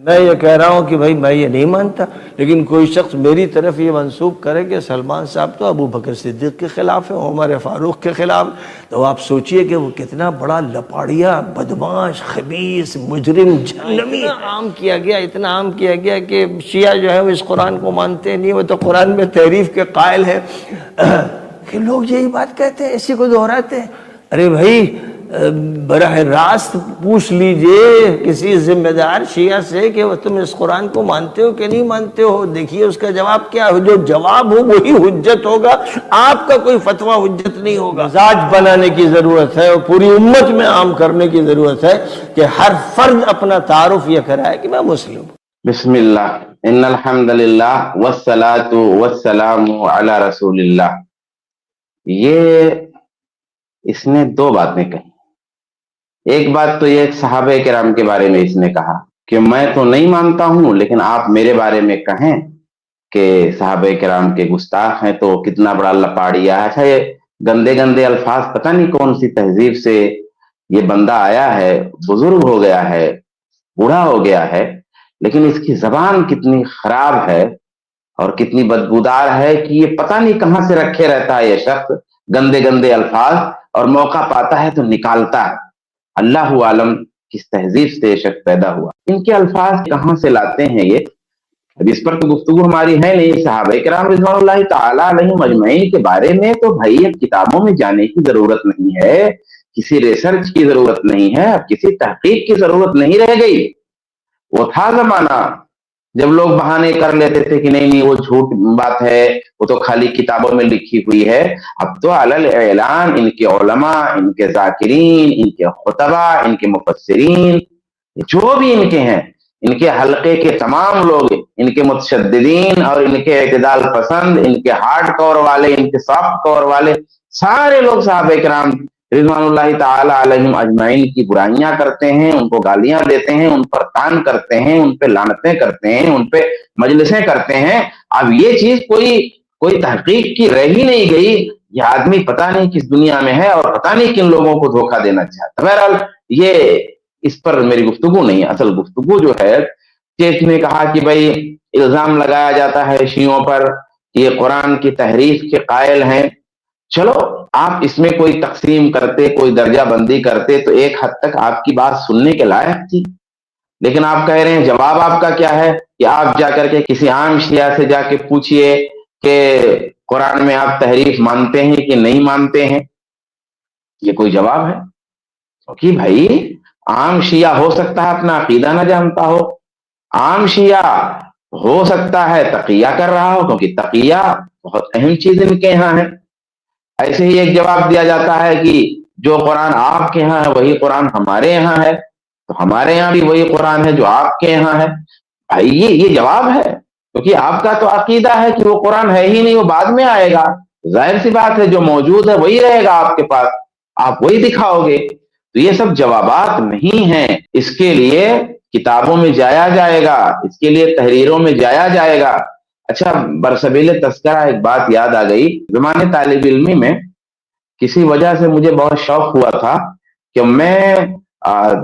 میں یہ کہہ رہا ہوں کہ بھائی میں یہ نہیں مانتا، لیکن کوئی شخص میری طرف یہ منسوب کرے کہ سلمان صاحب تو ابو بکر صدیق کے خلاف ہے، عمر فاروق کے خلاف، تو آپ سوچئے کہ وہ کتنا بڑا لپاڑیا، بدماش، خبیث، مجرم، جہنمی عام کیا گیا، اتنا عام کیا گیا کہ شیعہ جو ہے وہ اس قرآن کو مانتے نہیں، وہ تو قرآن میں تحریف کے قائل ہے کہ لوگ یہی بات کہتے ہیں، اسی کو دہراتے ہیں۔ ارے بھائی براہ راست پوچھ لیجئے کسی ذمہ دار شیعہ سے کہ وہ تم اس قرآن کو مانتے ہو کہ نہیں مانتے ہو، دیکھیے اس کا جواب کیا ہے۔ جو جواب ہو وہی حجت ہوگا، آپ کا کوئی فتویٰ حجت نہیں ہوگا۔ مزاج بنانے کی ضرورت ہے اور پوری امت میں عام کرنے کی ضرورت ہے کہ ہر فرد اپنا تعارف یہ کرائے کہ میں مسلم ہوں۔ بسم اللہ، ان الحمد للہ والصلاۃ والسلام علی رسول اللہ۔ یہ اس نے دو باتیں کہی۔ ایک بات تو یہ صحابہ کرام کے بارے میں اس نے کہا کہ میں تو نہیں مانتا ہوں، لیکن آپ میرے بارے میں کہیں کہ صحابہ کرام کے گستاخ ہیں تو کتنا بڑا لپاڑیا ہے۔ اچھا، یہ گندے گندے الفاظ پتہ نہیں کون سی تہذیب سے یہ بندہ آیا ہے، بزرگ ہو گیا ہے، بوڑھا ہو گیا ہے، لیکن اس کی زبان کتنی خراب ہے اور کتنی بدبودار ہے کہ یہ پتہ نہیں کہاں سے رکھے رہتا ہے یہ شخص گندے گندے الفاظ، اور موقع پاتا ہے تو نکالتا ہے۔ اللہ عالم کس تہذیب سے یہ شخص پیدا ہوا، ان کے الفاظ کہاں سے لاتے ہیں یہ؟ اب اس پر تو گفتگو ہماری ہے نہیں۔ صحابہ کرام رضوان اللہ تعالی علیہم اجمعین کے بارے میں تو بھائی اب کتابوں میں جانے کی ضرورت نہیں ہے، کسی ریسرچ کی ضرورت نہیں ہے، اب کسی تحقیق کی ضرورت نہیں رہ گئی۔ وہ تھا زمانہ جب لوگ بہانے کر لیتے تھے کہ نہیں وہ جھوٹ بات ہے، وہ تو خالی کتابوں میں لکھی ہوئی ہے۔ اب تو علل اعلان ان کے علماء، ان کے ذاکرین، ان کے خطبہ، ان کے مفسرین، جو بھی ان کے ہیں، ان کے حلقے کے تمام لوگ، ان کے متشددین اور ان کے اعتدال پسند، ان کے ہارڈ کور والے، ان کے سافٹ کور والے، سارے لوگ صحابہ کرام رضوان اللہ تعالی علیہم اجمعین کی برائیاں کرتے ہیں، ان کو گالیاں دیتے ہیں، ان پر طعن کرتے ہیں، ان پہ لعنتیں کرتے ہیں، ان پہ مجلسیں کرتے ہیں۔ اب یہ چیز کوئی تحقیق کی رہ ہی نہیں گئی۔ یہ آدمی پتہ نہیں کس دنیا میں ہے اور پتہ نہیں کن لوگوں کو دھوکہ دینا چاہتا۔ بہرحال یہ اس پر میری گفتگو نہیں، اصل گفتگو جو ہے کہ اس نے کہا کہ بھائی الزام لگایا جاتا ہے شیعوں پر، یہ قرآن کی تحریف کے قائل ہیں۔ چلو آپ اس میں کوئی تقسیم کرتے، کوئی درجہ بندی کرتے تو ایک حد تک آپ کی بات سننے کے لائق تھی، لیکن آپ کہہ رہے ہیں جواب آپ کا کیا ہے کہ آپ جا کر کے کسی عام شیعہ سے جا کے پوچھئے کہ قرآن میں آپ تحریف مانتے ہیں کہ نہیں مانتے ہیں۔ یہ کوئی جواب ہے؟ کیونکہ بھائی عام شیعہ ہو سکتا ہے اپنا عقیدہ نہ جانتا ہو، عام شیعہ ہو سکتا ہے تقیہ کر رہا ہو، کیونکہ تقیہ بہت اہم چیز ان کے یہاں ہے۔ ایسے ہی ایک جواب دیا جاتا ہے کہ جو قرآن آپ کے یہاں ہے وہی قرآن ہمارے یہاں ہے، تو ہمارے یہاں بھی وہی قرآن ہے جو آپ کے یہاں ہے۔ بھائی یہ جواب ہے، کیونکہ آپ کا تو عقیدہ ہے کہ وہ قرآن ہے ہی نہیں، وہ بعد میں آئے گا۔ ظاہر سی بات ہے جو موجود ہے وہی رہے گا آپ کے پاس، آپ وہی دکھاؤ گے۔ تو یہ سب جوابات نہیں ہیں، اس کے لیے کتابوں میں جایا جائے گا، اس کے لیے تحریروں میں جایا جائے گا۔ اچھا، برسبیل تذکرہ ایک بات یاد آ گئی۔ زمانے طالب علمی میں کسی وجہ سے مجھے بہت شوق ہوا تھا کہ میں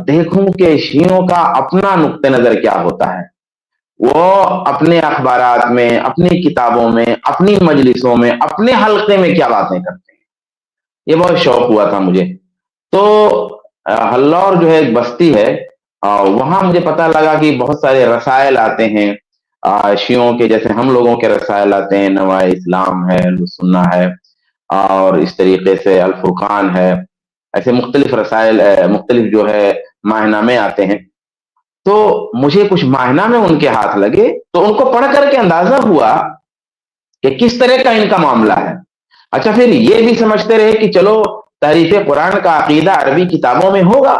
دیکھوں کہ شیعوں کا اپنا نقطہ نظر کیا ہوتا ہے، وہ اپنے اخبارات میں، اپنی کتابوں میں، اپنی مجلسوں میں، اپنے حلقے میں کیا باتیں کرتے ہیں۔ یہ بہت شوق ہوا تھا مجھے۔ تو ہلور جو ہے ایک بستی ہے، وہاں مجھے پتہ لگا کہ بہت سارے رسائل آتے ہیں شیعوں کے، جیسے ہم لوگوں کے رسائل آتے ہیں، نوائے اسلام ہے، سنہ ہے، اور اس طریقے سے الفرقان ہے، ایسے مختلف رسائل، مختلف جو ہے ماہ نامے آتے ہیں۔ تو مجھے کچھ ماہ نامے ان کے ہاتھ لگے، تو ان کو پڑھ کر کے اندازہ ہوا کہ کس طرح کا ان کا معاملہ ہے۔ اچھا، پھر یہ بھی سمجھتے رہے کہ چلو تحریف قرآن کا عقیدہ عربی کتابوں میں ہوگا،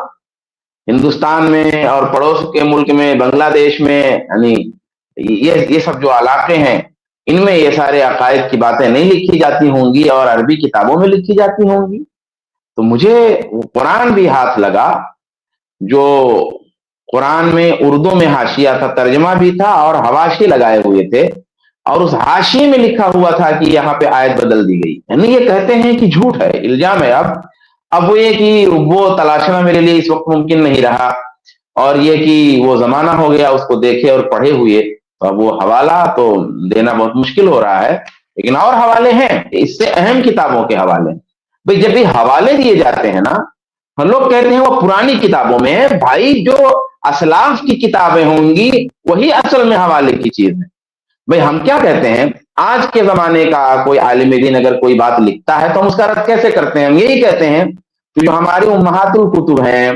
ہندوستان میں اور پڑوس کے ملک میں، بنگلہ دیش میں، یعنی یہ سب جو علاقے ہیں ان میں یہ سارے عقائد کی باتیں نہیں لکھی جاتی ہوں گی اور عربی کتابوں میں لکھی جاتی ہوں گی۔ تو مجھے قرآن بھی ہاتھ لگا، جو قرآن میں اردو میں حاشیہ تھا، ترجمہ بھی تھا اور حواشی لگائے ہوئے تھے، اور اس حاشی میں لکھا ہوا تھا کہ یہاں پہ آیت بدل دی گئی۔ یعنی یہ کہتے ہیں کہ جھوٹ ہے، الزام ہے۔ اب وہ یہ کہ وہ تلاشنا میرے لیے اس وقت ممکن نہیں رہا اور یہ کہ وہ زمانہ ہو گیا اس کو دیکھے اور پڑھے ہوئے، تو اب وہ حوالہ تو دینا بہت مشکل ہو رہا ہے، لیکن اور حوالے ہیں اس سے اہم کتابوں کے حوالے۔ بھئی جب بھی حوالے دیے جاتے ہیں نا، ہم لوگ کہتے ہیں وہ پرانی کتابوں میں ہے، بھائی جو اسلاف کی کتابیں ہوں گی وہی اصل میں حوالے کی چیز ہے۔ بھئی ہم کیا کہتے ہیں، آج کے زمانے کا کوئی عالم دین اگر کوئی بات لکھتا ہے تو ہم اس کا رد کیسے کرتے ہیں؟ ہم یہی کہتے ہیں کہ جو ہماری امہات الکتب ہیں،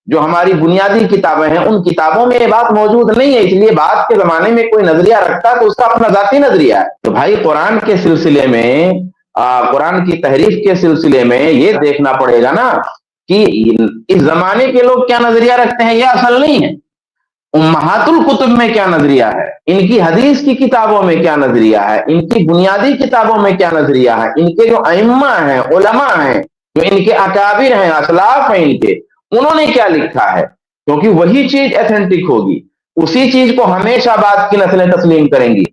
جو ہماری بنیادی کتابیں ہیں، ان کتابوں میں یہ بات موجود نہیں ہے، اس لیے بعد کے زمانے میں کوئی نظریہ رکھتا ہے تو اس کا اپنا ذاتی نظریہ ہے۔ تو بھائی قرآن کے سلسلے میں، قرآن کی تحریف کے سلسلے میں یہ دیکھنا پڑے گا نا کہ اس زمانے کے لوگ کیا نظریہ رکھتے ہیں، یہ اصل نہیں ہے۔ امہات الکتب میں کیا نظریہ ہے، ان کی حدیث کی کتابوں میں کیا نظریہ ہے، ان کی بنیادی کتابوں میں کیا نظریہ ہے، ان کے جو ائمہ ہیں، علماء ہیں، جو ان کے اکابر ہیں، اسلاف ہیں، ان کے انہوں نے کیا لکھا ہے، کیونکہ وہی چیز ایتھینٹک ہوگی، اسی چیز کو ہمیشہ بعد کی نسلیں تسلیم کریں گی۔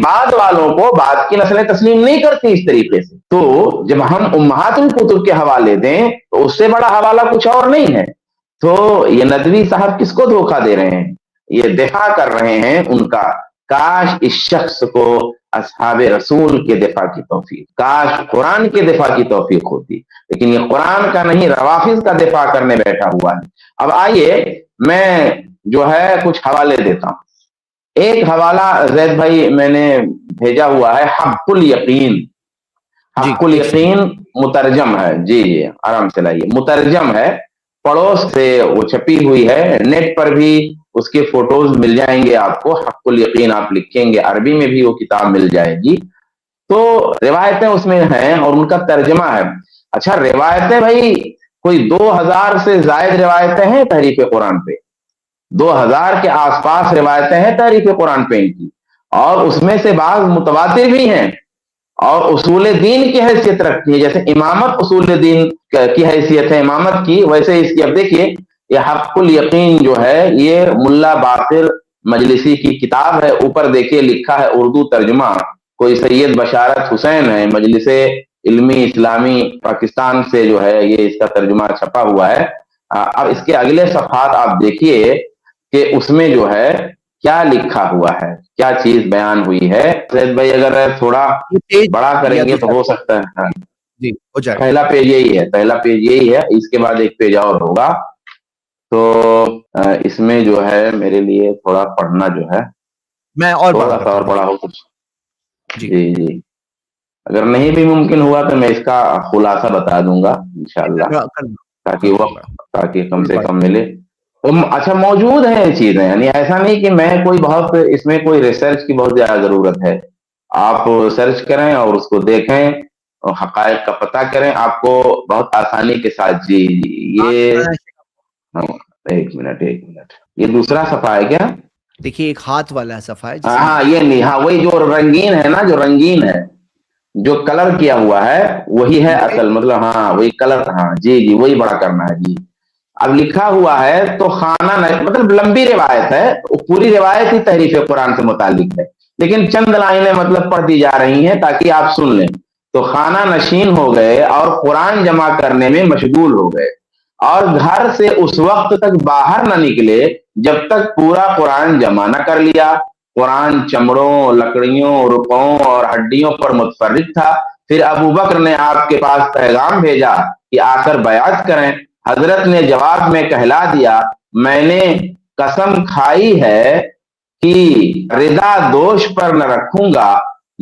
بعد والوں کو بعد کی نسلیں تسلیم نہیں کرتی اس طریقے سے۔ تو جب ہم امہات الکتب کے حوالے دیں تو اس سے بڑا حوالہ کچھ اور نہیں ہے۔ تو یہ ندوی صاحب کس کو دھوکہ دے رہے ہیں؟ یہ دفاع کر رہے ہیں ان کا۔ کاش اس شخص کو اصحاب رسول کے دفاع کی توفیق، کاش قرآن کے دفاع کی توفیق ہوتی، لیکن یہ قرآن کا نہیں، روافض کا دفاع کرنے بیٹھا ہوا ہے۔ اب آئیے میں جو ہے کچھ حوالے دیتا ہوں۔ ایک حوالہ زید بھائی میں نے بھیجا ہوا ہے، حق الیقین۔ حق الیقین مترجم ہے، جی جی آرام سے لائیے، مترجم ہے، پڑوس سے وہ چھپی ہوئی ہے، نیٹ پر بھی اس کے فوٹوز مل جائیں گے آپ کو۔ حق الیقین آپ لکھیں گے، عربی میں بھی وہ کتاب مل جائے گی۔ تو روایتیں اس میں ہیں اور ان کا ترجمہ ہے۔ اچھا روایتیں بھائی کوئی 2000 سے زائد روایتیں ہیں تحریف قرآن پہ، 2000 کے آس پاس روایتیں ہیں تحریف قرآن پہ ان کی، اور اس میں سے بعض متواتر بھی ہیں اور اصول دین کی حیثیت رکھتی ہے، جیسے امامت اصول دین کی حیثیت ہے امامت کی، ویسے اس کی اب دیکھیے یہ حق الیقین جو ہے یہ ملا باقر مجلسی کی کتاب ہے، اوپر دیکھیے لکھا ہے اردو ترجمہ، کوئی سید بشارت حسین ہے، مجلس علمی اسلامی پاکستان سے جو ہے یہ اس کا ترجمہ چھپا ہوا ہے۔ اب اس کے اگلے صفحات آپ دیکھیے کہ اس میں جو ہے کیا لکھا ہوا ہے، کیا چیز بیان ہوئی ہے۔ زید بھائی اگر تھوڑا بڑا کریں گے تو ہو سکتا ہے، جی ہو جائے۔ پہلا پیج یہی ہے، پہلا پیج یہی ہے، اس کے بعد ایک پیج اور ہوگا، تو اس میں جو ہے میرے لیے تھوڑا پڑھنا جو ہے میں اور بڑا ہو کچھ، جی جی اگر نہیں بھی ممکن ہوا تو میں اس کا خلاصہ بتا دوں گا انشاءاللہ، تاکہ وقت تاکہ کم سے کم ملے۔ اچھا موجود ہیں چیزیں، یعنی ایسا نہیں کہ میں کوئی بہت اس میں کوئی ریسرچ کی بہت زیادہ ضرورت ہے، آپ سرچ کریں اور اس کو دیکھیں اور حقائق کا پتہ کریں، آپ کو بہت آسانی کے ساتھ۔ جی یہ ایک منٹ یہ دوسرا صفحہ ہے کیا؟ دیکھیے ایک ہاتھ والا صفحہ ہے، ہاں یہ نہیں، ہاں وہی جو رنگین ہے نا، جو رنگین ہے، جو کلر کیا ہوا ہے وہی ہے اصل، مطلب ہاں وہی کلر، ہاں جی جی وہی بڑا کرنا ہے۔ جی اب لکھا ہوا ہے تو خانہ، مطلب لمبی روایت ہے، پوری روایت ہی تحریف قرآن سے متعلق ہے، لیکن چند لائنیں مطلب پڑھ دی جا رہی ہیں تاکہ آپ سن لیں۔ تو خانہ نشین ہو گئے اور قرآن جمع کرنے میں مشغول ہو گئے، اور گھر سے اس وقت تک باہر نہ نکلے جب تک پورا قرآن جمع نہ کر لیا۔ قرآن چمڑوں، لکڑیوں، روپوں اور ہڈیوں پر متفرق تھا۔ پھر ابو بکر نے آپ کے پاس پیغام بھیجا کہ آ کر بیعت کریں۔ حضرت نے جواب میں کہلا دیا، میں نے قسم کھائی ہے کہ رضا دوش پر نہ رکھوں گا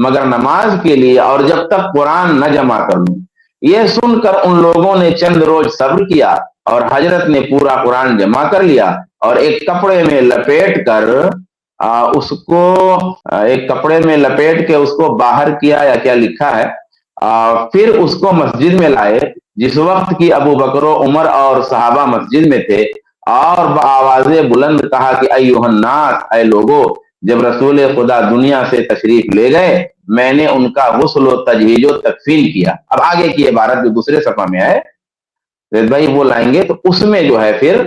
مگر نماز کے لیے، اور جب تک قرآن نہ جمع کر لوں۔ یہ سن کر ان لوگوں نے چند روز صبر کیا اور حضرت نے پورا قرآن جمع کر لیا اور ایک کپڑے میں لپیٹ کے اس کو باہر کیا، یا کیا لکھا ہے، پھر اس کو مسجد میں لائے جس وقت کی ابو بکر و عمر اور صحابہ مسجد میں تھے، اور بآواز بلند کہا کہ ایھا الناس، اے لوگو، جب رسول خدا دنیا سے تشریف لے گئے میں نے ان کا غسل و تجہیز و تکفین کیا۔ اب آگے کی عبارت جو دوسرے صفحہ میں ہے زید بھائی وہ لائیں گے، تو اس میں جو ہے پھر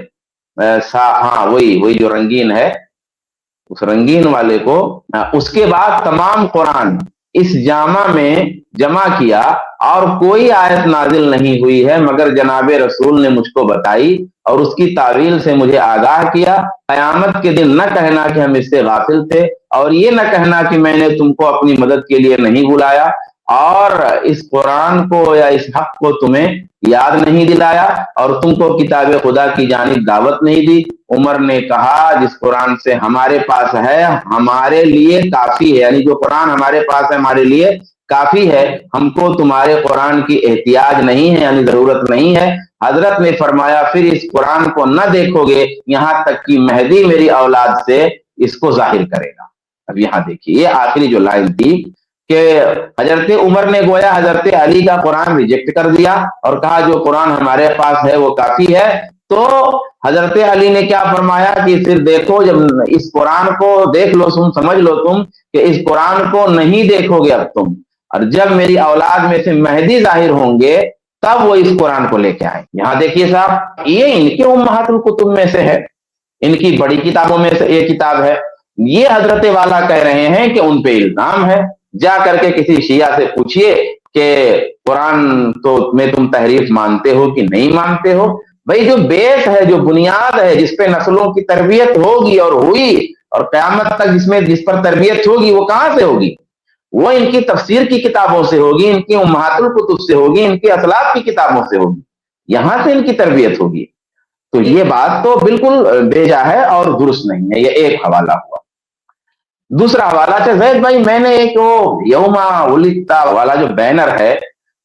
ہاں وہی جو رنگین ہے، اس رنگین والے کو، اس کے بعد تمام قرآن اس جامع میں جمع کیا اور کوئی آیت نازل نہیں ہوئی ہے مگر جناب رسول نے مجھ کو بتائی اور اس کی تعویل سے مجھے آگاہ کیا. قیامت کے دن نہ کہنا کہ ہم اس سے غافل تھے، اور یہ نہ کہنا کہ میں نے تم کو اپنی مدد کے لیے نہیں بلایا اور اس قرآن کو یا اس حق کو تمہیں یاد نہیں دلایا اور تم کو کتاب خدا کی جانب دعوت نہیں دی. عمر نے کہا جس قرآن سے ہمارے پاس ہے ہمارے لیے کافی ہے، یعنی جو قرآن ہمارے پاس ہے ہمارے لیے کافی ہے، ہم کو تمہارے قرآن کی احتیاج نہیں ہے، یعنی ضرورت نہیں ہے. حضرت نے فرمایا پھر اس قرآن کو نہ دیکھو گے یہاں تک کہ مہدی میری اولاد سے اس کو ظاہر کرے گا. اب یہاں دیکھیے یہ آخری جو لائن تھی کہ حضرت عمر نے گویا حضرت علی کا قرآن ریجیکٹ کر دیا اور کہا جو قرآن ہمارے پاس ہے وہ کافی ہے. تو حضرت علی نے کیا فرمایا کہ پھر دیکھو جب اس قرآن کو دیکھ لو تم، سمجھ لو تم کہ اس قرآن کو نہیں دیکھو گے اب تم، اور جب میری اولاد میں سے مہدی ظاہر ہوں گے تب وہ اس قرآن کو لے کے آئے. یہاں دیکھیے صاحب یہ ان کے امہات الکتب میں سے ہے، ان کی بڑی کتابوں میں سے یہ کتاب ہے. یہ حضرت والا کہہ رہے ہیں کہ ان پہ الزام ہے. جا کر کے کسی شیعہ سے پوچھئے کہ قرآن تو میں تم تحریف مانتے ہو کہ نہیں مانتے ہو. بھائی جو بیس ہے، جو بنیاد ہے جس پہ نسلوں کی تربیت ہوگی اور ہوئی اور قیامت تک جس پر تربیت ہوگی وہ کہاں سے ہوگی؟ وہ ان کی تفسیر کی کتابوں سے ہوگی، ان کی امہات الکتب سے ہوگی، ان کی اسلاف کی کتابوں سے ہوگی، یہاں سے ان کی تربیت ہوگی. تو یہ بات تو بالکل بیجا ہے اور درست نہیں ہے. یہ ایک حوالہ ہوا. دوسرا حوالہ اچھا زید بھائی میں نے ایک وہ یوم ولدتا والا جو بینر ہے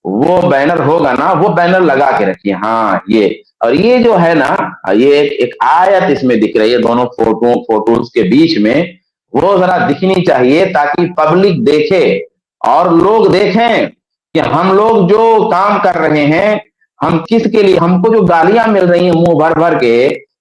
وہ بینر ہوگا نا، وہ بینر لگا کے رکھیے. ہاں یہ اور یہ جو ہے نا یہ ایک آیت اس میں دکھ رہی ہے دونوں فوٹوز کے بیچ میں، وہ ذرا دکھنی چاہیے تاکہ پبلک دیکھے اور لوگ دیکھیں کہ ہم لوگ جو کام کر رہے ہیں ہم کس کے لیے. ہم کو جو گالیاں مل رہی ہیں منہ بھر بھر کے،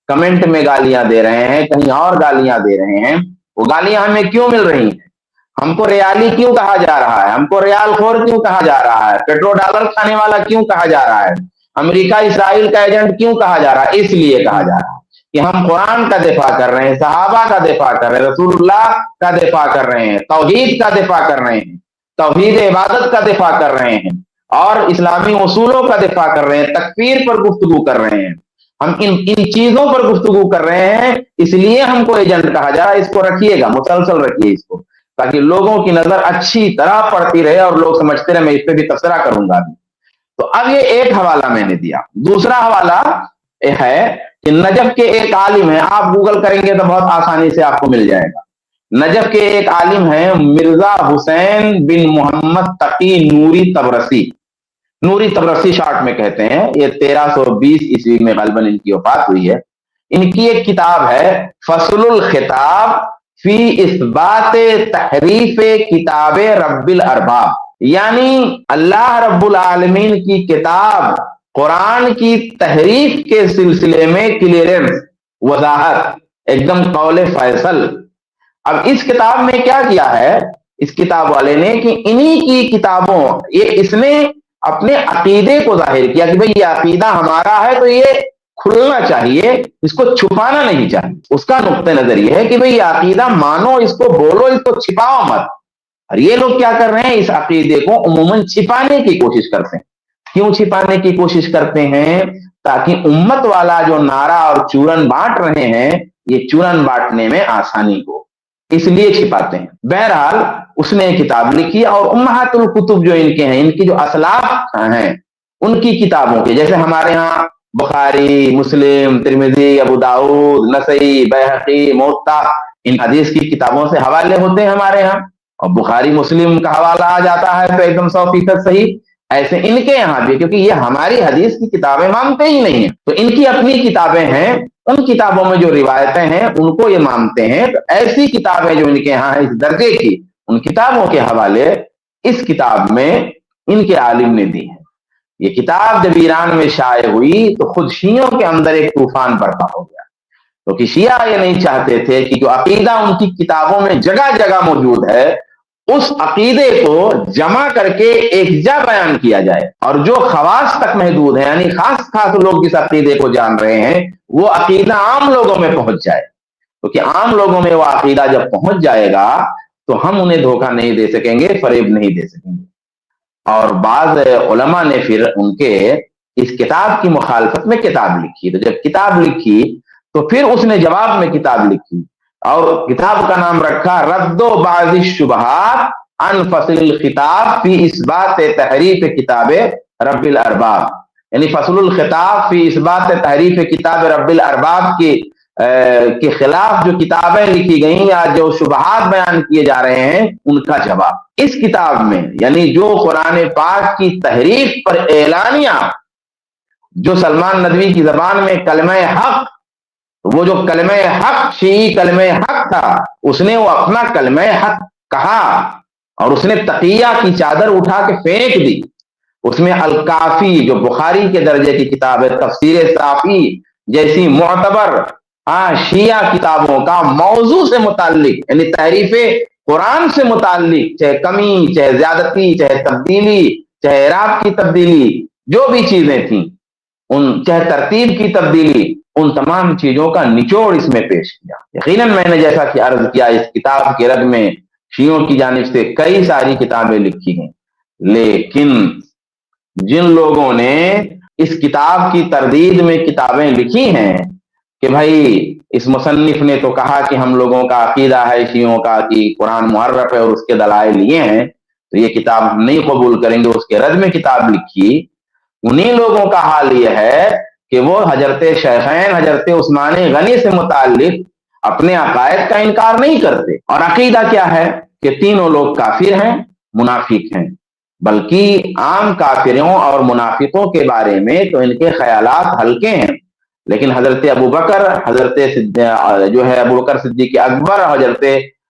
کمنٹ میں گالیاں دے رہے ہیں، کہیں اور گالیاں دے رہے ہیں، وہ گالیاں ہمیں کیوں مل رہی ہیں؟ ہم کو ریالی کیوں کہا جا رہا ہے؟ ہم کو ریال خور کیوں کہا جا رہا ہے؟ پیٹرو ڈالر کھانے والا کیوں کہا جا رہا ہے؟ امریکہ اسرائیل کا ایجنٹ کیوں کہا جا رہا ہے؟ اس لیے کہا جا رہا ہے کہ ہم قرآن کا دفاع کر رہے ہیں، صحابہ کا دفاع کر رہے ہیں، رسول اللہ کا دفاع کر رہے ہیں، توحید کا دفاع کر رہے ہیں، توحید عبادت کا دفاع کر رہے ہیں اور اسلامی اصولوں کا دفاع کر رہے ہیں، تکفیر پر گفتگو کر رہے ہیں. ہم ان چیزوں پر گفتگو کر رہے ہیں، اس لیے ہم کو ایجنٹ کہا جا رہا ہے. اس کو رکھیے گا، مسلسل رکھیے اس کو، تاکہ لوگوں کی نظر اچھی طرح پڑتی رہے اور لوگ سمجھتے رہے. میں اس پہ بھی تبصرہ کروں گا. تو اب یہ ایک حوالہ میں نے دیا. دوسرا حوالہ ہے کہ نجف کے ایک عالم ہیں، آپ گوگل کریں گے تو بہت آسانی سے آپ کو مل جائے گا. نجف کے ایک عالم ہیں مرزا حسین بن محمد تقی نوری تبرسی. نوری تبرسی شارٹ میں کہتے ہیں. یہ 1320 عیسوی میں غالباً ان کی وفات ہوئی ہے. ان کی ایک کتاب ہے فصل الخطاب فی اثبات تحریف کتاب رب الارباب، یعنی اللہ رب العالمین کی کتاب قرآن کی تحریف کے سلسلے میں کلیئرنس، وضاحت، ایک دم قول فیصل. اب اس کتاب میں کیا کیا ہے اس کتاب والے نے کہ انہی کی کتابوں اس نے اپنے عقیدے کو ظاہر کیا کہ بھئی یہ عقیدہ ہمارا ہے تو یہ کھلنا چاہیے، اس کو چھپانا نہیں چاہیے. اس کا نقطہ نظر یہ ہے کہ بھئی یہ عقیدہ مانو، اس کو بولو، اس کو چھپاؤ مت. اور یہ لوگ کیا کر رہے ہیں؟ اس عقیدے کو عموماً چھپانے کی کوشش کرتے ہیں. کیوں چھپانے کی کوشش کرتے ہیں؟ تاکہ امت والا جو نعرہ اور چورن بانٹ رہے ہیں یہ چورن بانٹنے میں آسانی ہو، اس لیے چھپاتے ہیں. بہرحال اس نے کتاب لکھی اور امہات الکتب جو ان کے ہیں، ان کی جو اسلاف ہیں ان کی کتابوں کے، جیسے ہمارے ہاں بخاری، مسلم، ترمذی، ابو داؤد، نسائی، بیہقی، موطا، ان حدیث کی کتابوں سے حوالے ہوتے ہیں ہمارے ہاں. اور بخاری مسلم کا حوالہ آ جاتا ہے تو ایک دم 100% صحیح. ایسے ان کے یہاں بھی، کیونکہ یہ ہماری حدیث کی کتابیں مانتے ہی نہیں ہیں، تو ان کی اپنی کتابیں ہیں، ان کتابوں میں جو روایتیں ہیں ان کو یہ مانتے ہیں. تو ایسی کتابیں جو ان کے ہاں اس درجے کی، ان کتابوں کے حوالے اس کتاب میں ان کے عالم نے دی ہیں. یہ کتاب جب ایران میں شائع ہوئی تو خود شیعوں کے اندر ایک طوفان برپا ہو گیا، کیونکہ شیعہ یہ نہیں چاہتے تھے کہ جو عقیدہ ان کی کتابوں میں جگہ جگہ موجود ہے اس عقیدے کو جمع کر کے ایک جا بیان کیا جائے، اور جو خواص تک محدود ہیں، یعنی خاص لوگ جس عقیدے کو جان رہے ہیں وہ عقیدہ عام لوگوں میں پہنچ جائے. کیونکہ عام لوگوں میں وہ عقیدہ جب پہنچ جائے گا تو ہم انہیں دھوکہ نہیں دے سکیں گے، فریب نہیں دے سکیں گے۔ اور بعض علماء نے پھر ان کے اس کتاب کی مخالفت میں کتاب لکھی، تو جب کتاب لکھی تو پھر اس نے جواب میں کتاب لکھی اور کتاب کا نام رکھا رد و بعض الشبہات عن فصل الخطاب فی اثبات تحریف کتاب رب الارباب، یعنی فصل الخطاب فی اثبات تحریف کتاب رب الارباب کے خلاف جو کتابیں لکھی گئیں یا جو شبہات بیان کیے جا رہے ہیں ان کا جواب اس کتاب میں، یعنی جو قرآن پاک کی تحریف پر اعلانیہ جو سلمان ندوی کی زبان میں کلمہ حق، وہ جو کلمہ حق شیعی کلمہ حق تھا، اس نے وہ اپنا کلمہ حق کہا اور اس نے تقیہ کی چادر اٹھا کے پھینک دی۔ اس میں الکافی جو بخاری کے درجے کی کتاب ہے، تفسیر صافی جیسی معتبر شیعہ کتابوں کا موضوع سے متعلق، یعنی تحریف قرآن سے متعلق، چاہے کمی، چاہے زیادتی، چاہے تبدیلی، چاہے اعراب کی تبدیلی، جو بھی چیزیں تھیں، چاہے ترتیب کی تبدیلی، ان تمام چیزوں کا نچوڑ اس میں پیش کیا۔ یقیناً میں نے جیسا کہ عرض کیا، اس کتاب کے رد میں شیعوں کی جانب سے کئی ساری کتابیں لکھی گئیں، لیکن جن لوگوں نے اس کتاب کی تردید میں کتابیں لکھی ہیں کہ بھائی اس مصنف نے تو کہا کہ ہم لوگوں کا عقیدہ ہے شیعوں کا کہ قرآن محرف ہے اور اس کے دلائل یہ ہیں، تو یہ کتاب ہم نہیں قبول کریں گے، اس کے رد میں کتاب لکھی، انہی لوگوں کا حال یہ ہے کہ وہ حضرت شیخین حضرت عثمان غنی سے متعلق اپنے عقائد کا انکار نہیں کرتے، اور عقیدہ کیا ہے کہ تینوں لوگ کافر ہیں، منافق ہیں، بلکہ عام کافروں اور منافقوں کے بارے میں تو ان کے خیالات ہلکے ہیں، لیکن حضرت ابو بکر، حضرت جو ہے ابو بکر صدیق اکبر، حضرت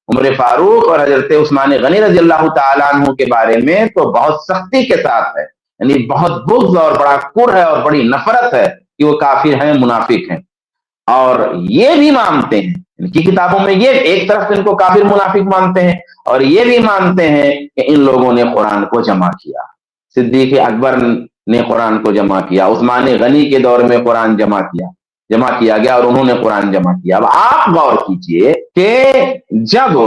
عمر فاروق اور حضرت عثمان غنی رضی اللہ تعالیٰ عنہ کے بارے میں تو بہت سختی کے ساتھ ہے، یعنی بہت بغض اور بڑا کر ہے اور بڑی نفرت ہے کہ وہ کافر ہیں، منافق ہیں، اور یہ بھی مانتے ہیں ان کی کتابوں میں، یہ ایک طرف ان کو کافر منافق مانتے ہیں اور یہ بھی مانتے ہیں کہ ان لوگوں نے قرآن کو جمع کیا، صدیق اکبر نے قرآن کو جمع کیا، عثمان غنی کے دور میں قرآن جمع کیا گیا اور انہوں نے قرآن جمع کیا۔ اب آپ غور کیجئے کہ جب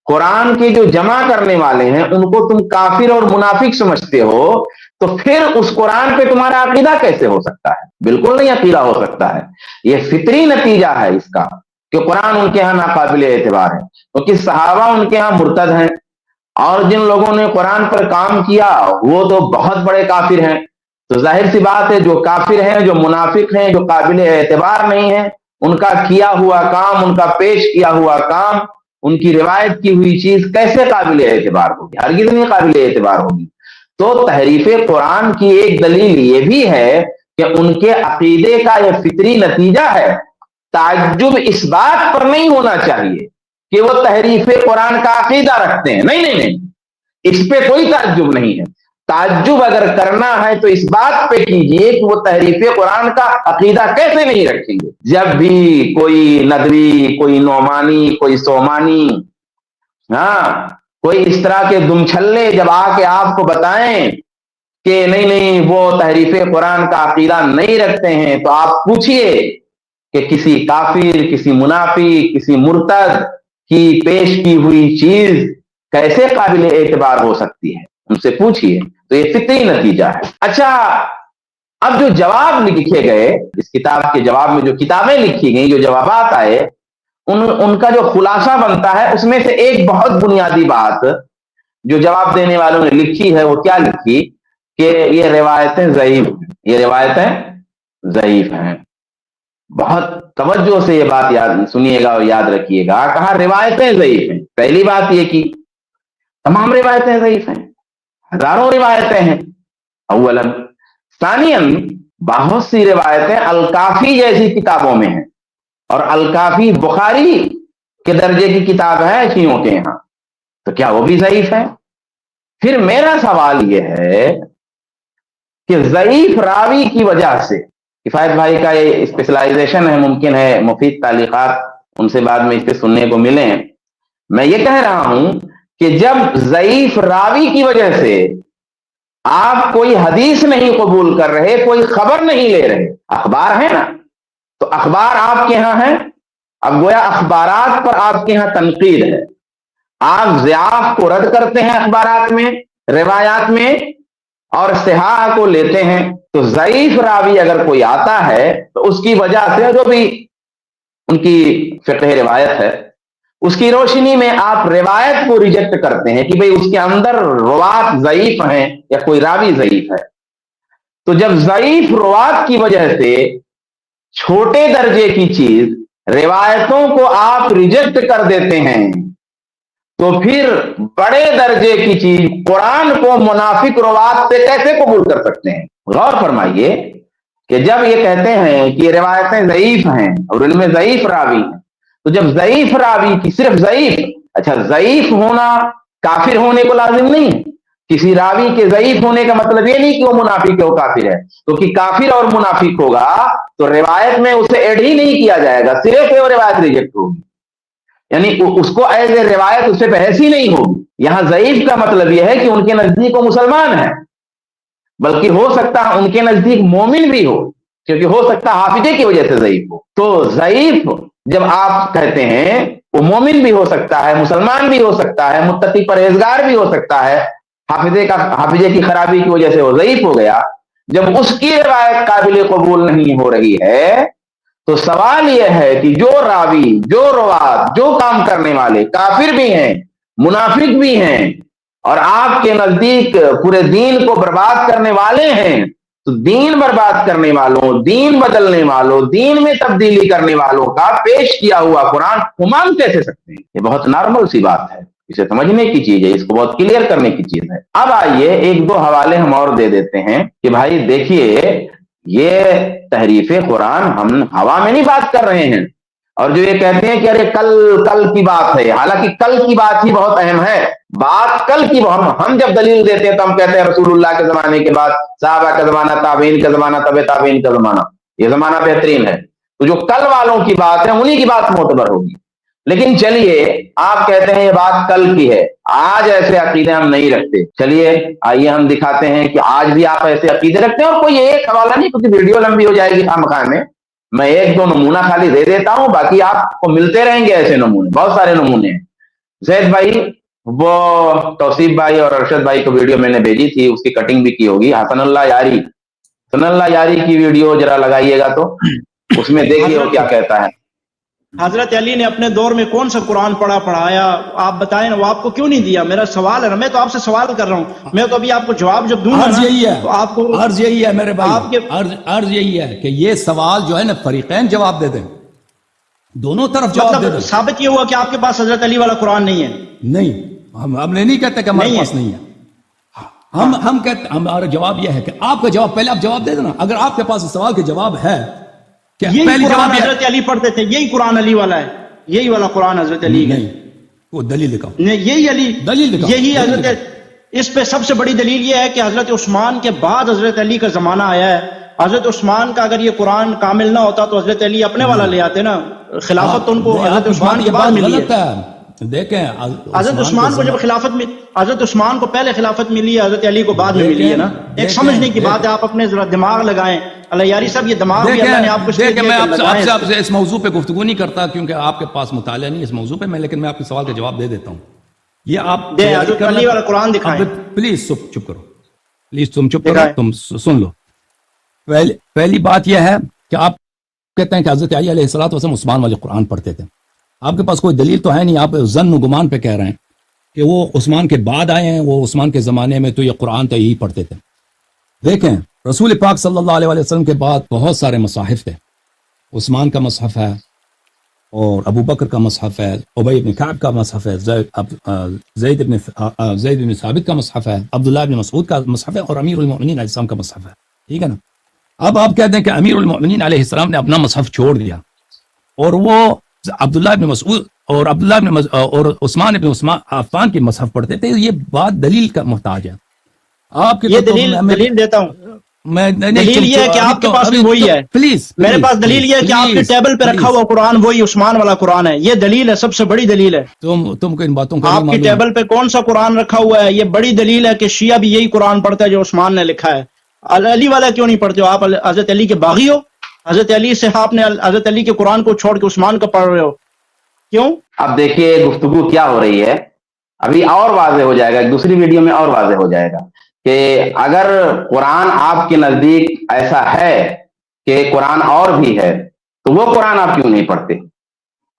قرآن کے جو جمع کرنے والے ہیں ان کو تم کافر اور منافق سمجھتے ہو، تو پھر اس قرآن پہ تمہارا عقیدہ کیسے ہو سکتا ہے؟ بالکل نہیں عقیدہ ہو سکتا ہے۔ یہ فطری نتیجہ ہے اس کا کہ قرآن ان کے ہاں ناقابل اعتبار ہے، کیونکہ صحابہ ان کے ہاں مرتد ہیں، اور جن لوگوں نے قرآن پر کام کیا وہ تو بہت بڑے کافر ہیں، تو ظاہر سی بات ہے جو کافر ہیں، جو منافق ہیں، جو قابل اعتبار نہیں ہیں، ان کا کیا ہوا کام، ان کا پیش کیا ہوا کام، ان کی روایت کی ہوئی چیز کیسے قابل اعتبار ہوگی؟ ہرگز نہیں قابل اعتبار ہوگی۔ تو تحریف قرآن کی ایک دلیل یہ بھی ہے کہ ان کے عقیدے کا یہ فطری نتیجہ ہے۔ تعجب اس بات پر نہیں ہونا چاہیے کہ وہ تحریف قرآن کا عقیدہ رکھتے ہیں، نہیں، اس پہ کوئی تعجب نہیں ہے۔ تعجب اگر کرنا ہے تو اس بات پہ کیجئے کہ وہ تحریف قرآن کا عقیدہ کیسے نہیں رکھیں گے۔ جب بھی کوئی ندوی، کوئی نعمانی، کوئی سومانی، کوئی اس طرح کے دمچھلے جب آ کے آپ کو بتائیں کہ نہیں وہ تحریف قرآن کا عقیدہ نہیں رکھتے ہیں، تو آپ پوچھئے کہ کسی کافر، کسی منافق، کسی مرتد کی پیش کی ہوئی چیز کیسے قابل اعتبار ہو سکتی ہے؟ ان سے پوچھئے۔ تو یہ فطری نتیجہ ہے۔ اچھا، اب جو جواب لکھے گئے اس کتاب کے جواب میں، جو کتابیں لکھی گئیں، جو جوابات آئے، ان کا جو خلاصہ بنتا ہے اس میں سے ایک بہت بنیادی بات جو جواب دینے والوں نے لکھی ہے، وہ کیا لکھی کہ یہ روایتیں ضعیف ہیں، یہ روایتیں ضعیف ہیں۔ بہت توجہ سے یہ بات سنیے گا اور یاد رکھیے گا، کہا روایتیں ضعیف ہیں۔ پہلی بات یہ کی تمام روایتیں ضعیف ہیں، ہزاروں روایتیں ہیں اولا۔ ثانیاً بہت سی روایتیں الکافی جیسی کتابوں میں ہیں، اور الکافی بخاری کے درجے کی کتاب ہے شیعوں کے یہاں، تو کیا وہ بھی ضعیف ہے؟ پھر میرا سوال یہ ہے کہ ضعیف راوی کی وجہ سے، کفایت بھائی کا یہ اسپیشلائزیشن ہے، ممکن ہے مفید تعلیقات ان سے بعد میں اس پہ سننے کو ملیں، میں یہ کہہ رہا ہوں کہ جب ضعیف راوی کی وجہ سے آپ کوئی حدیث نہیں قبول کر رہے، کوئی خبر نہیں لے رہے، اخبار ہے نا، تو اخبار آپ کے ہاں ہیں، اب گویا اخبارات پر آپ کے ہاں تنقید ہے، آپ ضعاف کو رد کرتے ہیں اخبارات میں، روایات میں، اور صحاح کو لیتے ہیں. تو ضعیف راوی اگر کوئی آتا ہے تو اس کی وجہ سے جو بھی ان کی فقہ روایت ہے اس کی روشنی میں آپ روایت کو ریجیکٹ کرتے ہیں کہ بھئی اس کے اندر روات ضعیف ہیں یا کوئی راوی ضعیف ہے. تو جب ضعیف روات کی وجہ سے چھوٹے درجے کی چیز روایتوں کو آپ ریجیکٹ کر دیتے ہیں تو پھر بڑے درجے کی چیز قرآن کو منافق روات سے کیسے قبول کر سکتے ہیں؟ غور فرمائیے کہ جب یہ کہتے ہیں کہ یہ روایتیں ضعیف ہیں اور ان میں ضعیف راوی ہیں، تو جب ضعیف راوی کی صرف ضعیف، اچھا ضعیف ہونا کافر ہونے کو لازم نہیں ہے. کسی راوی کے ضعیف ہونے کا مطلب یہ نہیں کہ وہ منافق ہے، وہ کافر ہے. کیونکہ کافر اور منافق ہوگا تو روایت میں اسے ایڈ ہی نہیں کیا جائے گا، صرف وہ روایت ریجیکٹ ہوگی، یعنی اس کو ایز اے روایت اس سے بحث ہی نہیں ہوگی. یہاں ضعیف کا مطلب یہ ہے کہ ان کے نزدیک وہ مسلمان ہیں، بلکہ ہو سکتا ہے ان کے نزدیک مومن بھی ہو، کیونکہ ہو سکتا ہے حافظے کی وجہ سے ضعیف ہو. تو ضعیف جب آپ کہتے ہیں وہ مومن بھی ہو سکتا ہے، مسلمان بھی ہو سکتا ہے، متقی پرہیزگار بھی ہو سکتا ہے، حافظے کی خرابی کی وجہ سے وہ ضعیف ہو گیا. جب اس کی روایت قابل قبول نہیں ہو رہی ہے تو سوال یہ ہے کہ جو راوی، جو روات، جو کام کرنے والے کافر بھی ہیں، منافق بھی ہیں، اور آپ کے نزدیک پورے دین کو برباد کرنے والے ہیں، تو دین برباد کرنے والوں، دین بدلنے والوں، دین میں تبدیلی کرنے والوں کا پیش کیا ہوا قرآن کو مان کیسے سکتے ہیں؟ یہ بہت نارمل سی بات ہے، اسے سمجھنے کی چیز ہے، اس کو بہت کلیئر کرنے کی چیز ہے. اب آئیے ایک دو حوالے ہم اور دے دیتے ہیں کہ بھائی دیکھیے یہ تحریف قرآن ہم ہوا میں نہیں بات کر رہے ہیں. اور جو یہ کہتے ہیں کہ ارے کل کی بات ہے، حالانکہ کل کی بات ہی بہت اہم ہے. بات کل کی ہم جب دلیل دیتے ہیں تو ہم کہتے ہیں رسول اللہ کے زمانے کے بعد صحابہ کا زمانہ، تابعین کا زمانہ، طب تابعین کا زمانہ، یہ زمانہ بہترین ہے. تو جو کل والوں کی بات ہے انہی کی بات معتبر ہوگی. لیکن چلیے آپ کہتے ہیں یہ بات کل کی ہے، آج ایسے عقیدے ہم نہیں رکھتے. چلیے آئیے ہم دکھاتے ہیں کہ آج بھی آپ ایسے عقیدے رکھتے ہیں. اور کوئی ایک حوالہ نہیں، کیونکہ ویڈیو لمبی ہو جائے گی خامخواہ میں ایک دو نمونہ خالی دے دیتا ہوں، باقی آپ کو ملتے رہیں گے ایسے نمونے، بہت سارے نمونے ہیں. زید بھائی، وہ توصیف بھائی اور ارشد بھائی کو ویڈیو میں نے بھیجی تھی، اس کی کٹنگ بھی کی ہوگی. حسن اللہ یاری کی ویڈیو ذرا لگائیے گا تو اس میں دیکھیے وہ کیا کہتا ہے. حضرت علی نے اپنے دور میں کون سا قرآن پڑھایا؟ آپ بتائیں نا، وہ آپ کو کیوں نہیں دیا؟ میرا سوال ہے نا، میں تو آپ سے سوال کر رہا ہوں. میں تو ابھی آپ کو جواب جب دوں گا عرض یہی ہے، تو آپ کو عرض یہی ہے میرے آپ بھائی، عرض یہی ہے کہ یہ سوال جو ہے نا فریقین جواب دے دیں، دونوں طرف جواب دے مطلب دیں. ثابت یہ ہوا کہ آپ کے پاس حضرت علی والا قرآن نہیں ہے؟ نہیں، ہم نے نہیں کہتے کہ ہمارے پاس نہیں ہے. ہم کہتے، ہمارا جواب یہ ہے کہ آپ کا جواب پہلے آپ جواب دے دینا. اگر آپ کے پاس اس سوال کے جواب ہے کہ یہی پہلی قرآن جواب یہ حضرت علی پڑھتے تھے، یہی قرآن علی والا ہے، یہی والا قرآن حضرت علی کا. نہیں، وہ دلیل دکھاؤ. یہی علی، دلیل دکھاؤ، یہی دلیل حضرت. اس پہ سب سے بڑی دلیل یہ ہے کہ حضرت عثمان کے بعد حضرت علی کا زمانہ آیا ہے. حضرت عثمان کا اگر یہ قرآن کامل نہ ہوتا تو حضرت علی اپنے والا لے آتے نا. خلافت تو ان کو حضرت عثمان کے بعد ملی ہے. دیکھیں حضرت عثمان کو جب خلافت میں، حضرت عثمان کو پہلے خلافت ملی ہے، حضرت علی کو بعد میں ملی ہے نا. ایک سمجھنے کی بات ہے، آپ اپنے ذرا دماغ لگائیں. اللہ یاری صاحب، یہ دماغ بھی اللہ نے آپ کو دیکھیں، میں آپ سے اس موضوع پہ گفتگو نہیں کرتا کیونکہ آپ کے پاس مطالعہ نہیں اس موضوع پہ. لیکن میں آپ کے سوال کا جواب دے دیتا ہوں. یہ آپ حضرت علی والا قرآن دکھائیں. پلیز چپ کرو، پلیز تم چپ کرو، تم سن لو. پہلی بات یہ ہے کہ آپ کہتے ہیں کہ حضرت علی علیہ الصلوۃ والسلام عثمان والے قرآن پڑھتے تھے. آپ کے پاس کوئی دلیل تو ہے نہیں، آپ ظن و گمان پہ کہہ رہے ہیں کہ وہ عثمان کے بعد آئے ہیں، وہ عثمان کے زمانے میں تو یہ قرآن تو یہی پڑھتے تھے. دیکھیں، رسول پاک صلی اللہ علیہ وسلم کے بعد بہت سارے مصاحف تھے. عثمان کا مصحف ہے، اور ابو بکر کا مصحف ہے، ابی بن کعب کا مصحف ہے، زید بن ثابت کا مصحف ہے، عبداللہ بن مسعود کا مصحف ہے، اور امیر المؤمنین علیہ السلام کا مصحف ہے. ٹھیک ہے نا. اب آپ کہتے ہیں کہ امیر المؤمنین علیہ السلام نے اپنا مصحف چھوڑ دیا اور وہ عبداللہ بن مسعود اور اور عثمان بن عفان کی مصحف پڑھتے تھے. یہ بات دلیل کا محتاج ہے. آپ کی یہ دلیل دیتا ہوں. دلیل یہ ہے کہ آپ کے پاس بھی وہی ہے. پلیز، میرے پاس دلیل یہ ہے کہ آپ کے ٹیبل پہ رکھا ہوا قرآن وہی عثمان والا قرآن ہے. یہ دلیل ہے، سب سے بڑی دلیل ہے. تم کو ان باتوں کا آپ کی ٹیبل پہ کون سا قرآن رکھا ہوا ہے؟ یہ بڑی دلیل ہے کہ شیعہ بھی یہی قرآن پڑھتا ہے جو عثمان نے لکھا ہے. علی والا کیوں نہیں پڑھتے ہو آپ؟ حضرت علی کے باغی ہو؟ حضرت علی سے آپ نے حضرت علی کے قرآن کو چھوڑ کے عثمان کا پڑھ رہے ہو، کیوں؟ اب دیکھیے گفتگو کیا ہو رہی ہے ابھی اور واضح ہو جائے گا, ایک دوسری ویڈیو میں اور واضح ہو جائے گا کہ اگر قرآن آپ کے نزدیک ایسا ہے کہ قرآن اور بھی ہے تو وہ قرآن آپ کیوں نہیں پڑھتے؟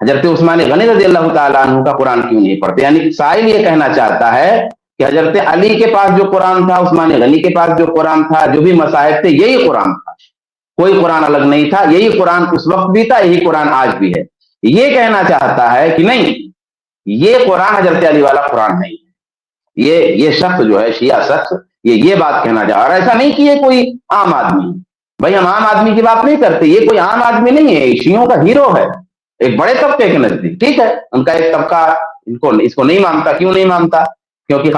حضرت عثمان غنی رضی اللہ تعالیٰ عنہ کا قرآن کیوں نہیں پڑھتے؟ یعنی سائل یہ کہنا چاہتا ہے کہ حضرت علی کے پاس جو قرآن تھا, عثمان غنی کے پاس جو قرآن تھا, جو بھی مصاحف تھے, یہی قرآن تھا, کوئی قرآن الگ نہیں تھا, یہی قرآن اس وقت بھی تھا, یہی قرآن آج بھی ہے. یہ کہنا چاہتا ہے کہ نہیں, یہ قرآن حضرت علی والا قرآن نہیں ہے. یہ شخص جو ہے, شیعہ شخص, یہ بات کہنا چاہ رہا ہے. اور ایسا نہیں کہ یہ کوئی عام آدمی, بھائی ہم عام آدمی کی بات نہیں کرتے, یہ کوئی عام آدمی نہیں ہے, شیعوں کا ہیرو ہے, ایک بڑے طبقے کے نزدیک. ٹھیک ہے, ان کا ایک طبقہ اس کو نہیں مانتا. کیوں نہیں مانتا؟ کیونکہ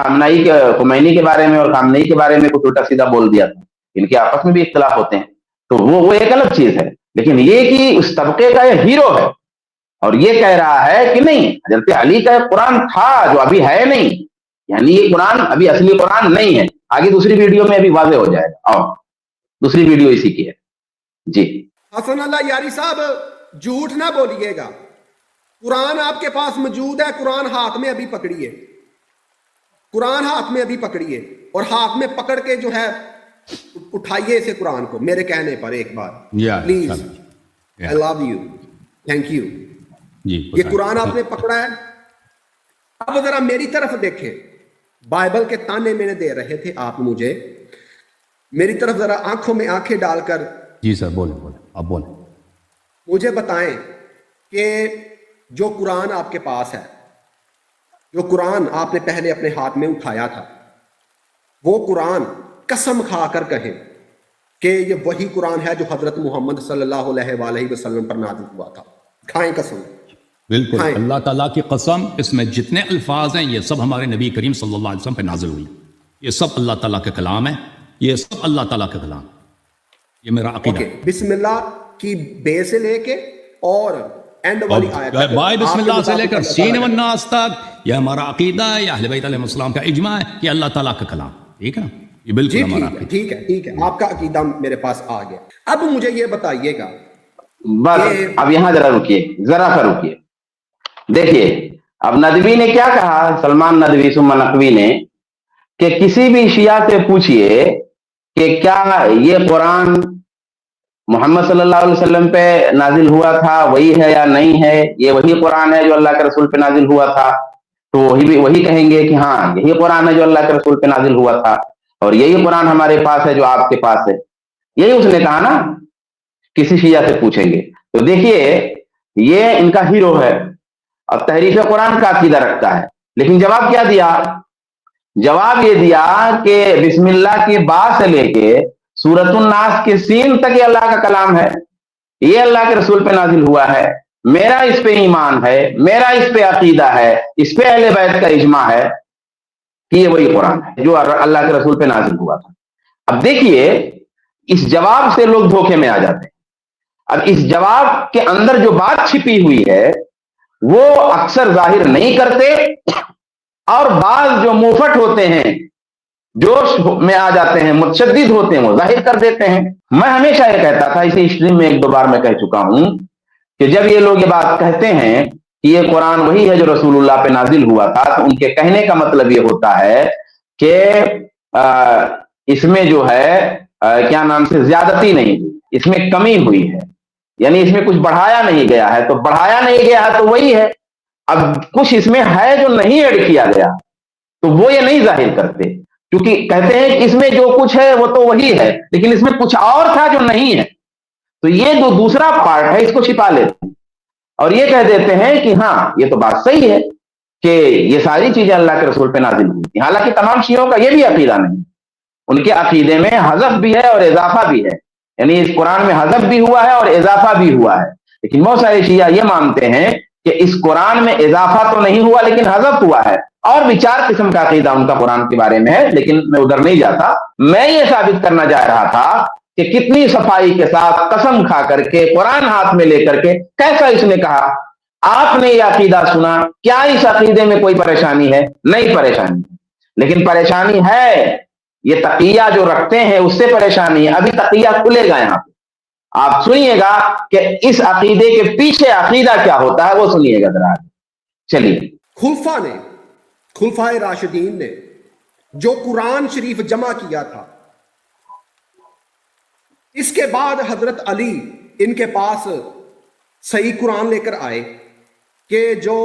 خمینی کے بارے میں اور خامنئی کے بارے میں کچھ الٹا سیدھا بول دیا تھا. ان کے آپس میں بھی اختلاف ہوتے ہیں, تو وہ ایک الگ چیز ہے. لیکن یہ کہ اس طبقے کا یہ ہیرو ہے اور یہ کہہ رہا ہے کہ نہیں, حضرت علی کا قرآن تھا جو ابھی ہے نہیں, یعنی یہ قرآن ابھی اصلی قرآن نہیں ہے. آگے دوسری ویڈیو میں ابھی واضح ہو جائے گا, اور دوسری ویڈیو اسی کی ہے. جی حسن اللہ یاری صاحب, جھوٹ نہ بولیے گا, قرآن آپ کے پاس موجود ہے, قرآن ہاتھ میں ابھی پکڑیے, قرآن ہاتھ میں ابھی پکڑیے, اور ہاتھ میں پکڑ کے جو ہے اٹھائیے اسے قرآن کو, میرے کہنے پر ایک بار please. I love you, thank you. یہ قرآن آپ نے پکڑا ہے. اب ذرا میری طرف دیکھیں, بائبل کے تانے میں نے دے رہے تھے آپ مجھے, میری طرف ذرا آنکھوں میں آنکھیں ڈال کر جی سر بولیں آپ بولیں, مجھے بتائیں کہ جو قرآن آپ کے پاس ہے, جو قرآن آپ نے پہلے اپنے ہاتھ میں اٹھایا تھا, وہ قرآن قسم کھا کر کہیں کہ یہ وہی قرآن ہے جو حضرت محمد صلی اللہ علیہ وآلہ وسلم پر نازل ہوا تھا. کھائیں قسم. بالکل, اللہ تعالیٰ کی قسم, اس میں جتنے الفاظ ہیں یہ سب ہمارے نبی کریم صلی اللہ علیہ وسلم پہ نازل ہوئی. یہ سب اللہ تعالیٰ کے کلام ہے, یہ سب اللہ تعالیٰ کا کلام. یہ میرا عقیدہ. بسم اللہ کی بے سے لے کے اور اینڈ والی آیت بائے بسم اللہ سے لے کر سین والناس تک یہ ہمارا عقیدہ ہے, یہ اہل بیت علیہ السلام کا اجماع ہے, یہ اللہ تعالیٰ کا کلام. ٹھیک ہے نا, یہ بالکل ہمارا عقیدہ. ٹھیک ہے, ٹھیک ہے, آپ کا عقیدہ میرے پاس آ گیا. اب مجھے یہ بتائیے گا, بس اب یہاں ذرا رکیے. دیکھیے اب ندوی نے کیا کہا, سلمان ندوی ثم نقوی نے, کہ کسی بھی شیعہ سے پوچھئے کہ کیا یہ قرآن محمد صلی اللہ علیہ وسلم پہ نازل ہوا تھا, وہی ہے یا نہیں ہے, یہ وہی قرآن ہے جو اللہ کے رسول پہ نازل ہوا تھا, تو وہی کہیں گے کہ ہاں یہی قرآن ہے جو اللہ کے رسول پہ نازل ہوا تھا, اور یہی قرآن ہمارے پاس ہے جو آپ کے پاس ہے. یہی اس نے کہا نا, کسی شیعہ سے پوچھیں گے. تو دیکھیے یہ ان کا ہیرو ہے اور تحریف قرآن کا عقیدہ رکھتا ہے. لیکن جواب کیا دیا؟ جواب یہ دیا کہ بسم اللہ کی با سے لے کے سورۃ الناس کے سین تک یہ اللہ کا کلام ہے, یہ اللہ کے رسول پہ نازل ہوا ہے, میرا اس پہ ایمان ہے, میرا اس پہ عقیدہ ہے, اس پہ اہل بیت کا اجماع ہے کہ یہ وہی قرآن ہے جو اللہ کے رسول پہ نازل ہوا تھا. اب دیکھیے اس جواب سے لوگ دھوکے میں آ جاتے ہیں. اب اس جواب کے اندر جو بات چھپی ہوئی ہے وہ اکثر ظاہر نہیں کرتے, اور بعض جو مفٹ ہوتے ہیں, جوش میں آ جاتے ہیں, متشدد ہوتے ہیں, وہ ظاہر کر دیتے ہیں. میں ہمیشہ یہ کہتا تھا, اسی اسٹریم میں 1-2 بار میں کہہ چکا ہوں, کہ جب یہ لوگ یہ بات کہتے ہیں کہ یہ قرآن وہی ہے جو رسول اللہ پہ نازل ہوا تھا, تو ان کے کہنے کا مطلب یہ ہوتا ہے کہ اس میں جو ہے کیا نام سے زیادتی نہیں ہوئی, اس میں کمی ہوئی ہے, یعنی اس میں کچھ بڑھایا نہیں گیا ہے. تو بڑھایا نہیں گیا ہے تو وہی ہے. اب کچھ اس میں ہے جو نہیں ایڈ کیا گیا, تو وہ یہ نہیں ظاہر کرتے, کیونکہ کہتے ہیں کہ اس میں جو کچھ ہے وہ تو وہی ہے, لیکن اس میں کچھ اور تھا جو نہیں ہے, تو یہ جو دوسرا پارٹ ہے اس کو چھپا لیتے ہیں اور یہ کہہ دیتے ہیں کہ ہاں یہ تو بات صحیح ہے کہ یہ ساری چیزیں اللہ کے رسول پہ نازل ہوئی تھی. حالانکہ تمام شیعوں کا یہ بھی عقیدہ نہیں, ان کے عقیدے میں حذف بھی ہے اور اضافہ بھی ہے, یعنی اس قرآن میں حذف بھی ہوا ہے اور اضافہ بھی ہوا ہے. لیکن بہت سارے شیعہ یہ مانتے ہیں کہ اس قرآن میں اضافہ تو نہیں ہوا لیکن حذف ہوا ہے, اور بھی 4 قسم کا عقیدہ ان کا قرآن کے بارے میں ہے, لیکن میں ادھر نہیں جاتا. میں یہ ثابت کرنا چاہ رہا تھا کہ کتنی صفائی کے ساتھ قسم کھا کر کے قرآن ہاتھ میں لے کر کے کیسا اس نے کہا, آپ نے یہ عقیدہ سنا, کیا اس عقیدے میں کوئی پریشانی ہے؟ نہیں پریشانی, لیکن پریشانی ہے یہ تقیہ جو رکھتے ہیں اس سے پریشانی ہے. ابھی تقیہ کھلے گا یہاں پہ, آپ سنیے گا کہ اس عقیدے کے پیچھے عقیدہ کیا ہوتا ہے, وہ سنیے گا ذرا. چلیے. خلفائے راشدین نے جو قرآن شریف جمع کیا تھا، اس کے بعد حضرت علی ان کے پاس صحیح قرآن لے کر آئے کہ جو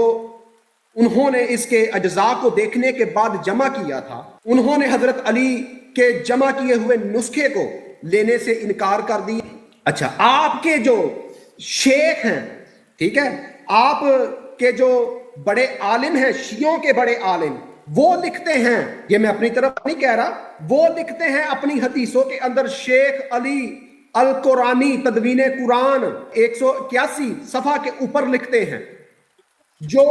انہوں نے اس کے اجزاء کو دیکھنے کے بعد جمع کیا تھا، انہوں نے حضرت علی کے جمع کیے ہوئے نسخے کو لینے سے انکار کر دیا۔ اچھا، آپ کے جو شیخ ہیں، ٹھیک ہے، آپ کے جو بڑے عالم ہیں، شیعوں کے بڑے عالم، وہ لکھتے ہیں، یہ میں اپنی طرف نہیں کہہ رہا، وہ لکھتے ہیں اپنی حدیثوں کے اندر، شیخ علی القرآنی تدوین قرآن 181 صفحہ کے اوپر لکھتے ہیں، جو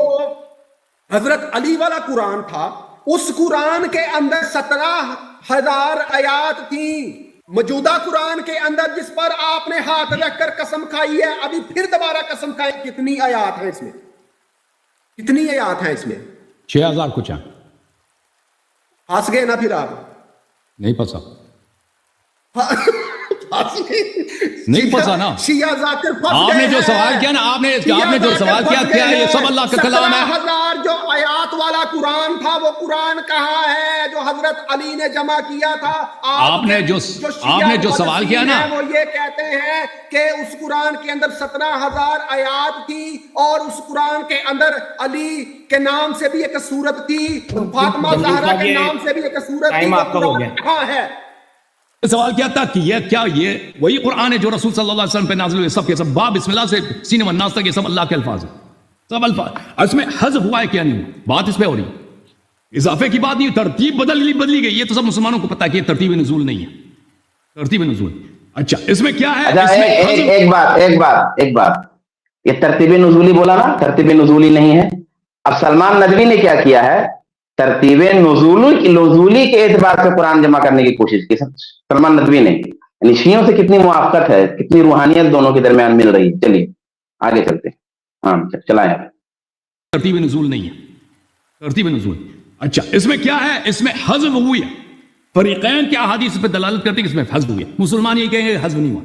حضرت علی والا قرآن تھا اس قرآن کے اندر 17,000 آیات تھیں۔ موجودہ قرآن کے اندر جس پر آپ نے ہاتھ رکھ کر قسم کھائی ہے، ابھی پھر دوبارہ قسم کھائی، کتنی آیات ہیں اس میں؟ کتنی آیات ہیں اس میں؟ 6,000 کچھ ہیں۔ ہنس گئے نا پھر آپ؟ نہیں پسا، ہنس گئے۔ نہیں پسا نا۔ شیعہ ذاکر پھنس آپ گئے نے جو ہیں۔ سوال کیا نا، آپ نے جو سوال کیا، کیا یہ سب اللہ کا کلام ہے؟ 17,000 جو آیات والا قرآن تھا، وہ قرآن کہاں ہے جو حضرت علی نے جمع کیا تھا؟ آپ نے جو سوال کیا نا، وہ یہ کہتے ہیں کہ اس قرآن کے اندر 17,000 آیات تھی، اور اس قرآن کے اندر علی کے نام سے بھی ایک سورت تھی، فاطمہ زہرا کے نام سے بھی ایک سورت تھی، وہ قرآن کہاں ہے؟ سوال کیا تھا کہ یہ وہی قرآن ہے جو رسول صلی اللہ علیہ وسلم پہ نازل ہوئے، سب کے سب باب بسم اللہ سے سین والناس تک، یہ سب اللہ کے الفاظ ہیں، سب الفاظ۔ اس میں حذف ہوا ہے کیا نہیں ہوا، بات اس پہ ہو رہی ہے، اضافے کی بات نہیں، ترتیب بدلی گئی، یہ تو سب مسلمانوں کو پتا ہے کہ یہ ترتیب نزول نہیں ہے، ترتیب نزول۔ اچھا، اس میں کیا ہے؟ ایک بات، یہ ترتیب نزولی بولا نا، ترتیب نزولی نہیں ہے۔ اب سلمان ندوی نے کیا کیا ہے، ترتیب نزولی کے اعتبار سے قرآن جمع کرنے کی کوشش کی سلمان ندوی نے، یعنی شیعوں سے کتنی موافقت ہے، کتنی روحانیت دونوں کے درمیان مل رہی ہے۔ چلیے آگے چلتے ہیں، ہاں چلائیں۔ ترتیب نزول نہیں ہے، ترتیب نزول۔ اچھا، اس میں کیا ہے، اس میں حذف ہوئی ہے، فریقین کے احادیث پہ دلالت کرتے ہیں کہ اس میں حذف ہوئی ہے۔ مسلمان یہ کہیں گے حذف نہیں ہوا،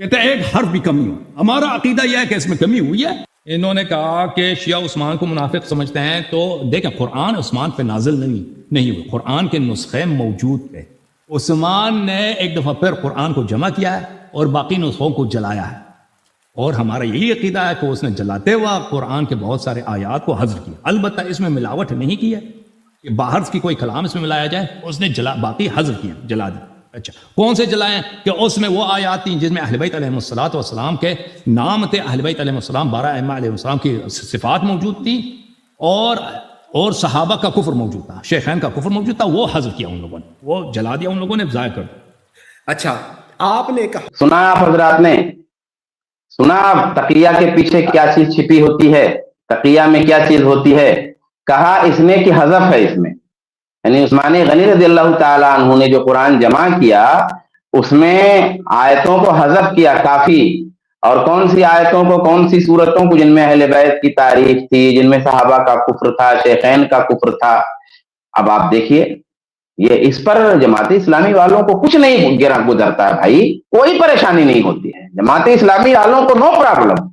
کہتے ہیں ایک حرف بھی کم نہیں ہوا۔ ہمارا عقیدہ یہ ہے کہ اس میں کمی ہوئی ہے۔ انہوں نے کہا کہ شیعہ عثمان کو منافق سمجھتے ہیں، تو دیکھیں قرآن عثمان پہ نازل نہیں ہوئے، قرآن کے نسخے موجود تھے، عثمان نے ایک دفعہ پھر قرآن کو جمع کیا ہے اور باقی نسخوں کو جلایا ہے، اور ہمارا یہی عقیدہ ہے کہ اس نے جلاتے ہوا قرآن کے بہت سارے آیات کو حذف کیا۔ البتہ اس میں ملاوٹ نہیں کی ہے کہ باہر کی کوئی کلام اس میں ملایا جائے، اس نے باقی حذف کیا، جلا دیا۔ اچھا، کون سے جلائیں؟ کہ اس میں وہ آیات تھیں جس میں اہل بیت علیہ السلام کے نام تھے، اہل بیت علیہ السلام 12 ائمہ علیہ السلام کی صفات موجود تھی، اور صحابہ کا کفر موجود تھا، شیخین کا کفر موجود تھا، وہ حذف کیا ان لوگوں نے، وہ جلا دیا ان لوگوں نے، ضائع کر دیا۔ اچھا، آپ نے کہا، سنا آپ حضرات نے، سنا آپ تقیہ کے پیچھے کیا چیز چھپی ہوتی ہے، تقیہ میں کیا چیز ہوتی ہے؟ کہا اس نے کہ حذف ہے اس میں، یعنی عثمان غنی رضی اللہ تعالیٰ عنہ نے جو قرآن جمع کیا اس میں آیتوں کو حذف کیا کافی، اور کون سی آیتوں کو، کون سی صورتوں کو، جن میں اہل بیت کی تعریف تھی، جن میں صحابہ کا کفر تھا، شیخین کا کفر تھا۔ اب آپ دیکھیے، یہ اس پر جماعت اسلامی والوں کو کچھ نہیں گزرتا ہے بھائی، کوئی پریشانی نہیں ہوتی ہے، جماعت اسلامی والوں کو نو پرابلم،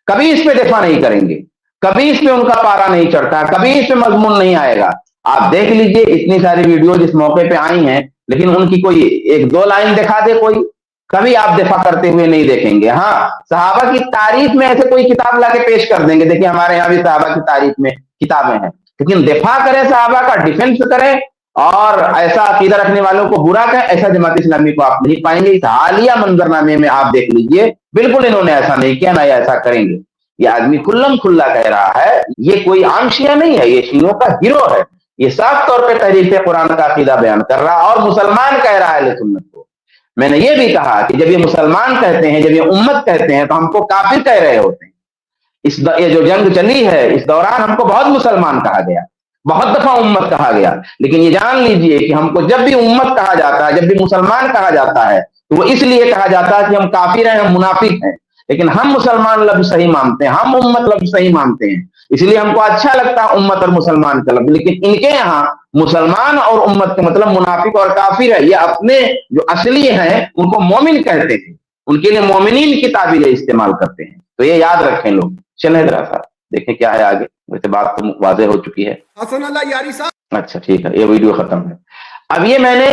کبھی اس پہ دفاع نہیں کریں گے، کبھی اس پہ ان کا پارا نہیں چڑھتا، کبھی اس پہ مضمون نہیں آئے گا۔ آپ دیکھ لیجئے اتنی ساری ویڈیو جس موقع پہ آئی ہیں، لیکن ان کی کوئی ایک دو لائن دکھا دے کوئی، کبھی آپ دفاع کرتے ہوئے نہیں دیکھیں گے۔ ہاں، صحابہ کی تعریف میں ایسے کوئی کتاب لا کے پیش کر دیں گے، دیکھیں ہمارے یہاں بھی صحابہ کی تعریف میں کتابیں ہیں، لیکن دفاع کریں، صحابہ کا ڈیفنس کریں اور ایسا عقیدہ رکھنے والوں کو برا کہیں، ایسا جماعت اسلامی کو آپ نہیں پائیں گے۔ اس حالیہ منظرنامے میں آپ دیکھ لیجئے، بالکل انہوں نے ایسا نہیں کیا، نہ یہ ایسا کریں گے۔ یہ آدمی کھلم کھلا کہہ رہا ہے، یہ کوئی عام شیعہ نہیں ہے، یہ شیعوں کا ہیرو ہے، یہ صاف طور پہ تحریف قرآن کا عقیدہ بیان کر رہا اور مسلمان کہہ رہا ہے اہل سنت کو۔ میں نے یہ بھی کہا کہ جب یہ مسلمان کہتے ہیں، جب یہ امت کہتے ہیں، تو ہم کو کافر کہہ رہے ہوتے ہیں۔ یہ جو جنگ چلی ہے اس دوران ہم کو بہت مسلمان کہا گیا، بہت دفعہ امت کہا گیا، لیکن یہ جان لیجئے کہ ہم کو جب بھی امت کہا جاتا ہے، جب بھی مسلمان کہا جاتا ہے، تو وہ اس لیے کہا جاتا ہے کہ ہم کافر ہیں، ہم منافق ہیں، لیکن ہم مسلمان لفظ صحیح مانتے ہیں، ہم امت لفظ صحیح مانتے ہیں، اس لیے ہم کو اچھا لگتا ہے امت اور مسلمان کا لفظ، لیکن ان کے یہاں مسلمان اور امت کا مطلب منافق اور کافر ہے۔ یہ اپنے جو اصلی ہیں ان کو مومن کہتے ہیں، ان کے لیے مومنین کی تعبیریں استعمال کرتے ہیں، تو یہ یاد رکھیں لوگ۔ چلیں ذرا سا دیکھیں کیا ہے آگے. ویسے بات تو واضح ہو چکی ہے. حسن اللہ یاری صاحب. اچھا ٹھیک ہے, یہ ویڈیو ختم ہے. اب یہ میں نے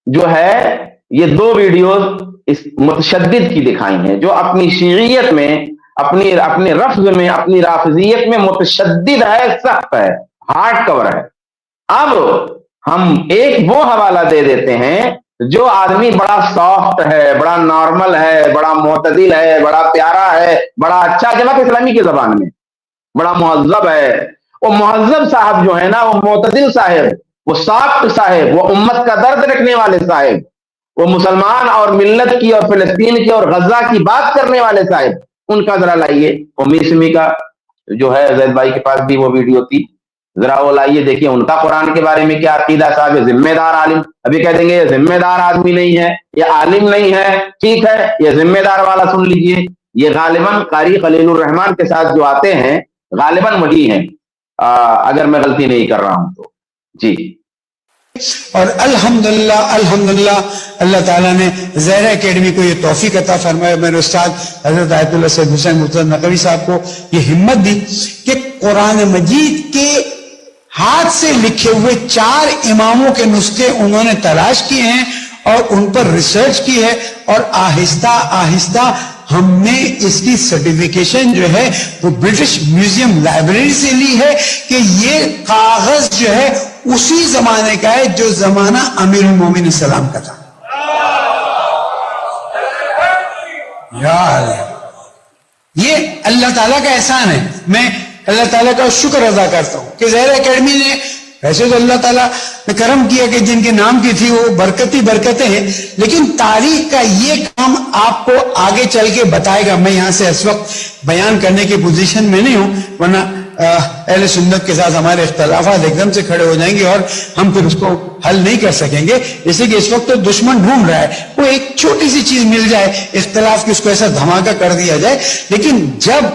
جو ہے یہ 2 ویڈیوز اس متشدد کی دکھائی ہیں جو اپنی شیعیت میں اپنے رفض میں اپنی رافضیت میں متشدد ہے, سخت ہے, ہارڈ کور ہے. اب ہم ایک وہ حوالہ دے دیتے ہیں جو آدمی بڑا سافٹ ہے, بڑا نارمل ہے, بڑا معتدل ہے, بڑا پیارا ہے, بڑا اچھا, جماعت اسلامی کی زبان میں بڑا مہذب ہے. وہ مہذب صاحب جو ہے نا, وہ معتدل صاحب, وہ سافٹ صاحب, وہ امت کا درد رکھنے والے صاحب, وہ مسلمان اور ملت کی اور فلسطین کی اور غزہ کی بات کرنے والے صاحب, ان کا ذرا لائیے. وہ میسمی کا جو ہے زید بھائی کے پاس بھی وہ ویڈیو تھی, ذرا وہ لائیے, دیکھیے ان کا قرآن کے بارے میں کیا عقیدہ صاحب. ذمہ دار عالم, ابھی کہہ دیں گے یہ ذمہ دار آدمی نہیں ہے, یہ عالم نہیں ہے, ٹھیک ہے, یہ ذمہ دار والا سن لیجئے. یہ غالباً قاری خلیل الرحمان کے ساتھ جو آتے ہیں غالباً وہی ہیں, اگر میں غلطی نہیں کر رہا ہوں تو. جی. اور الحمدللہ اللہ تعالیٰ نے زہرا اکیڈمی کو یہ توفیق عطا فرمایا, میرے استاد حضرت آیت اللہ سید حسین مرتضی نقوی صاحب کو یہ ہمت دی کہ قرآن مجید کے ہاتھ سے لکھے ہوئے 4 اماموں کے نسخے انہوں نے تلاش کیے ہیں اور ان پر ریسرچ کی ہے, اور آہستہ آہستہ ہم نے اس کی سرٹیفیکیشن جو ہے وہ برٹش میوزیم لائبریری سے لی ہے کہ یہ کاغذ جو ہے اسی زمانے کا ہے جو زمانہ امیر المومنین السلام کا تھا. یہ اللہ تعالیٰ کا احسان ہے. میں اللہ تعالیٰ کا شکر ادا کرتا ہوں کہ زہرا اکیڈمی نے, ویسے تو اللہ تعالیٰ نے کرم کیا کہ جن کے نام کی تھی وہ برکتیں ہیں, لیکن تاریخ کا یہ کام آپ کو آگے چل کے بتائے گا. میں یہاں سے اس وقت بیان کرنے کی پوزیشن میں نہیں ہوں, ورنہ اہل سنت کے ساتھ ہمارے اختلافات ایک دم سے کھڑے ہو جائیں گے اور ہم پھر اس کو حل نہیں کر سکیں گے. اس لیے کہ اس وقت تو دشمن ڈھونڈ رہا ہے وہ ایک چھوٹی سی چیز مل جائے اختلاف کی, اس کو ایسا دھماکہ کر دیا جائے. لیکن جب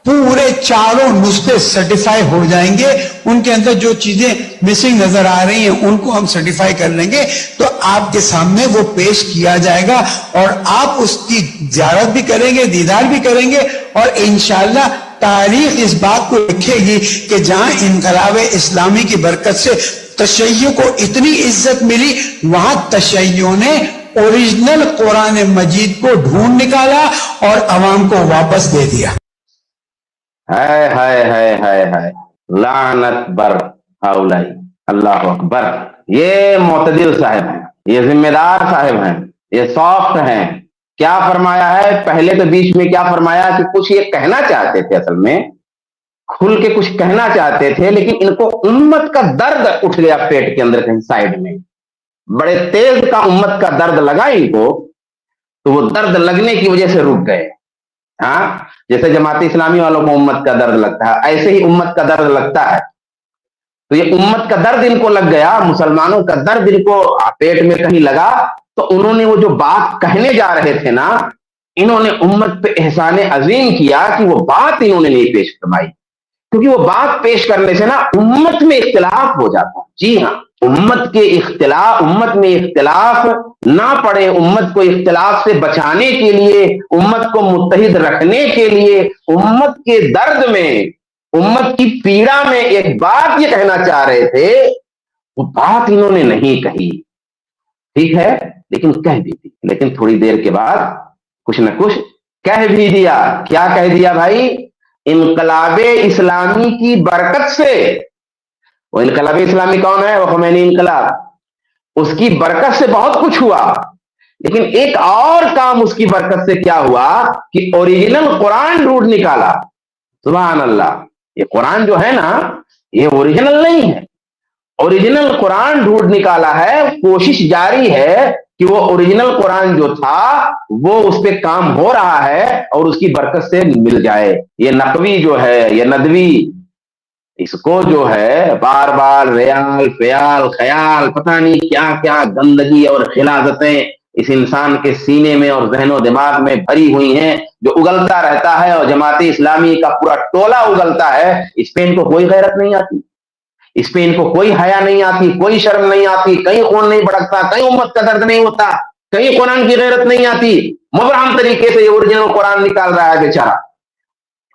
پورے 4 نسخے سرٹیفائی ہو جائیں گے, ان کے اندر جو چیزیں مسنگ نظر آ رہی ہیں ان کو ہم سرٹیفائی کر لیں گے, تو آپ کے سامنے وہ پیش کیا جائے گا اور آپ اس کی زیارت بھی کریں گے, دیدار بھی کریں گے, اور انشاءاللہ تاریخ اس بات کو لکھے گی کہ جہاں انقلاب اسلامی کی برکت سے تشیع کو اتنی عزت ملی, وہاں تشیع نے اوریجنل قرآن مجید کو ڈھونڈ نکالا اور عوام کو واپس دے دیا. ہے لعنت بر ہؤلاء. اللہ اکبر. یہ معتدل صاحب ہیں, یہ ذمہ دار صاحب ہیں, یہ سافٹ ہیں. کیا فرمایا ہے پہلے تو بیچ میں کیا فرمایا کہ کچھ یہ کہنا چاہتے تھے, اصل میں کھل کے کچھ کہنا چاہتے تھے, لیکن ان کو امت کا درد اٹھ گیا پیٹ کے اندر کہیں سائڈ میں, بڑے تیز کا امت کا درد لگا ان کو, تو وہ درد لگنے کی وجہ سے رک گئے. ہاں, جیسے جماعت اسلامی والوں کو امت کا درد لگتا ہے, ایسے ہی امت کا درد لگتا ہے. تو یہ امت کا درد ان کو لگ گیا, مسلمانوں کا درد ان کو پیٹ میں کہیں لگا, تو انہوں نے وہ جو بات کہنے جا رہے تھے نا, انہوں نے امت پہ احسان عظیم کیا کہ وہ بات انہوں نے نہیں پیش فرمائی, کیونکہ وہ بات پیش کرنے سے نا امت میں اختلاف ہو جاتا. جی ہاں, امت میں اختلاف نہ پڑے, امت کو اختلاف سے بچانے کے لیے, امت کو متحد رکھنے کے لیے, امت کے درد میں, امت کی پیڑا میں ایک بات یہ کہنا چاہ رہے تھے, وہ بات انہوں نے نہیں کہی. ٹھیک ہے, لیکن کہہ بھی دی, لیکن تھوڑی دیر کے بعد کچھ نہ کچھ کہہ بھی دیا. کیا کہہ دیا بھائی؟ انقلاب اسلامی کی برکت سے. وہ انقلاب اسلامی کون ہے؟ وہ خمینی انقلاب. اس کی برکت سے بہت کچھ ہوا, لیکن ایک اور کام اس کی برکت سے کیا ہوا کہ اوریجنل قرآن ڈھونڈ نکالا. سبحان اللہ. یہ قرآن جو ہے نا, یہ اوریجنل نہیں ہے, اوریجنل قرآن ڈھونڈ نکالا ہے. کوشش جاری ہے کہ وہ اوریجنل قرآن جو تھا وہ اس پہ کام ہو رہا ہے اور اس کی برکت سے مل جائے. یہ نقوی جو ہے, یہ ندوی, اس کو جو ہے بار بار ریال فیال خیال پتہ نہیں کیا کیا گندگی اور خلاظتیں اس انسان کے سینے میں اور ذہن و دماغ میں بھری ہوئی ہیں, جو اگلتا رہتا ہے, اور جماعت اسلامی کا پورا ٹولہ اگلتا ہے. اس پہ ان کو کوئی غیرت نہیں آتی, اس پہ ان کو کوئی حیا نہیں آتی, کوئی شرم نہیں آتی, کہیں خون نہیں بھڑکتا, کہیں امت کا درد نہیں ہوتا, کہیں قرآن کی غیرت نہیں آتی. مبرہم طریقے سے یہ اوریجنل قرآن نکال رہا ہے بیچارہ.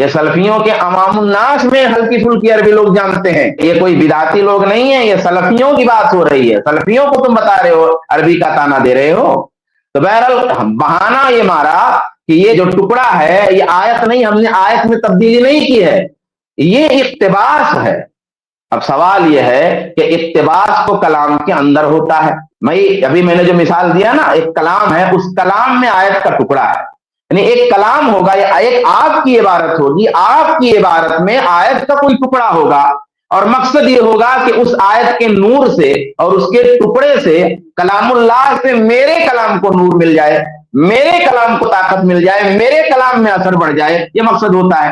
یہ سلفیوں کے عوام الناس میں ہلکی پھلکی عربی لوگ جانتے ہیں، یہ کوئی بدعتی لوگ نہیں ہیں، یہ سلفیوں کی بات ہو رہی ہے، سلفیوں کو تم بتا رہے ہو، عربی کا تانا دے رہے ہو۔ تو بہرحال بہانہ یہ مارا کہ یہ جو ٹکڑا ہے یہ آیت نہیں، ہم نے آیت میں تبدیلی نہیں کی ہے، یہ اقتباس ہے۔ اب سوال یہ ہے کہ اقتباس تو کلام کے اندر ہوتا ہے، ابھی میں نے جو مثال دیا نا، ایک کلام ہے، اس کلام میں آیت کا ٹکڑا ہے، یعنی ایک کلام ہوگا یا ایک آپ کی عبارت ہوگی، آپ کی عبارت میں آیت کا کوئی ٹکڑا ہوگا، اور مقصد یہ ہوگا کہ اس آیت کے نور سے اور اس کے ٹکڑے سے کلام اللہ سے میرے کلام کو نور مل جائے، میرے کلام کو طاقت مل جائے، میرے کلام میں اثر بڑھ جائے، یہ مقصد ہوتا ہے۔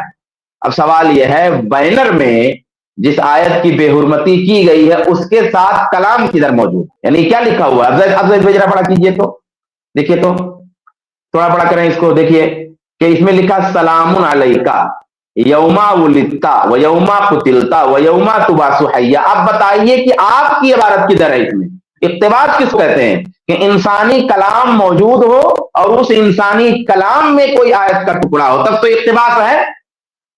اب سوال یہ ہے بینر میں جس آیت کی بے حرمتی کی گئی ہے اس کے ساتھ کلام کدھر موجود، یعنی کیا لکھا ہوا ہے؟ اب بھیجرا پڑھا کیجئے، تو دیکھیے، تو تھوڑا بڑا کریں اس کو، دیکھیے کہ اس میں لکھا سلام علیکا یوما ولدتا و یوما قتلتا و یوما تبعث حیا۔ اب بتائیے کہ آپ کی عبارت کدھر ہے؟ اس میں اقتباس کس کہتے ہیں؟ کہ انسانی کلام موجود ہو اور اس انسانی کلام میں کوئی آیت کا ٹکڑا ہو، تب تو اقتباس ہے۔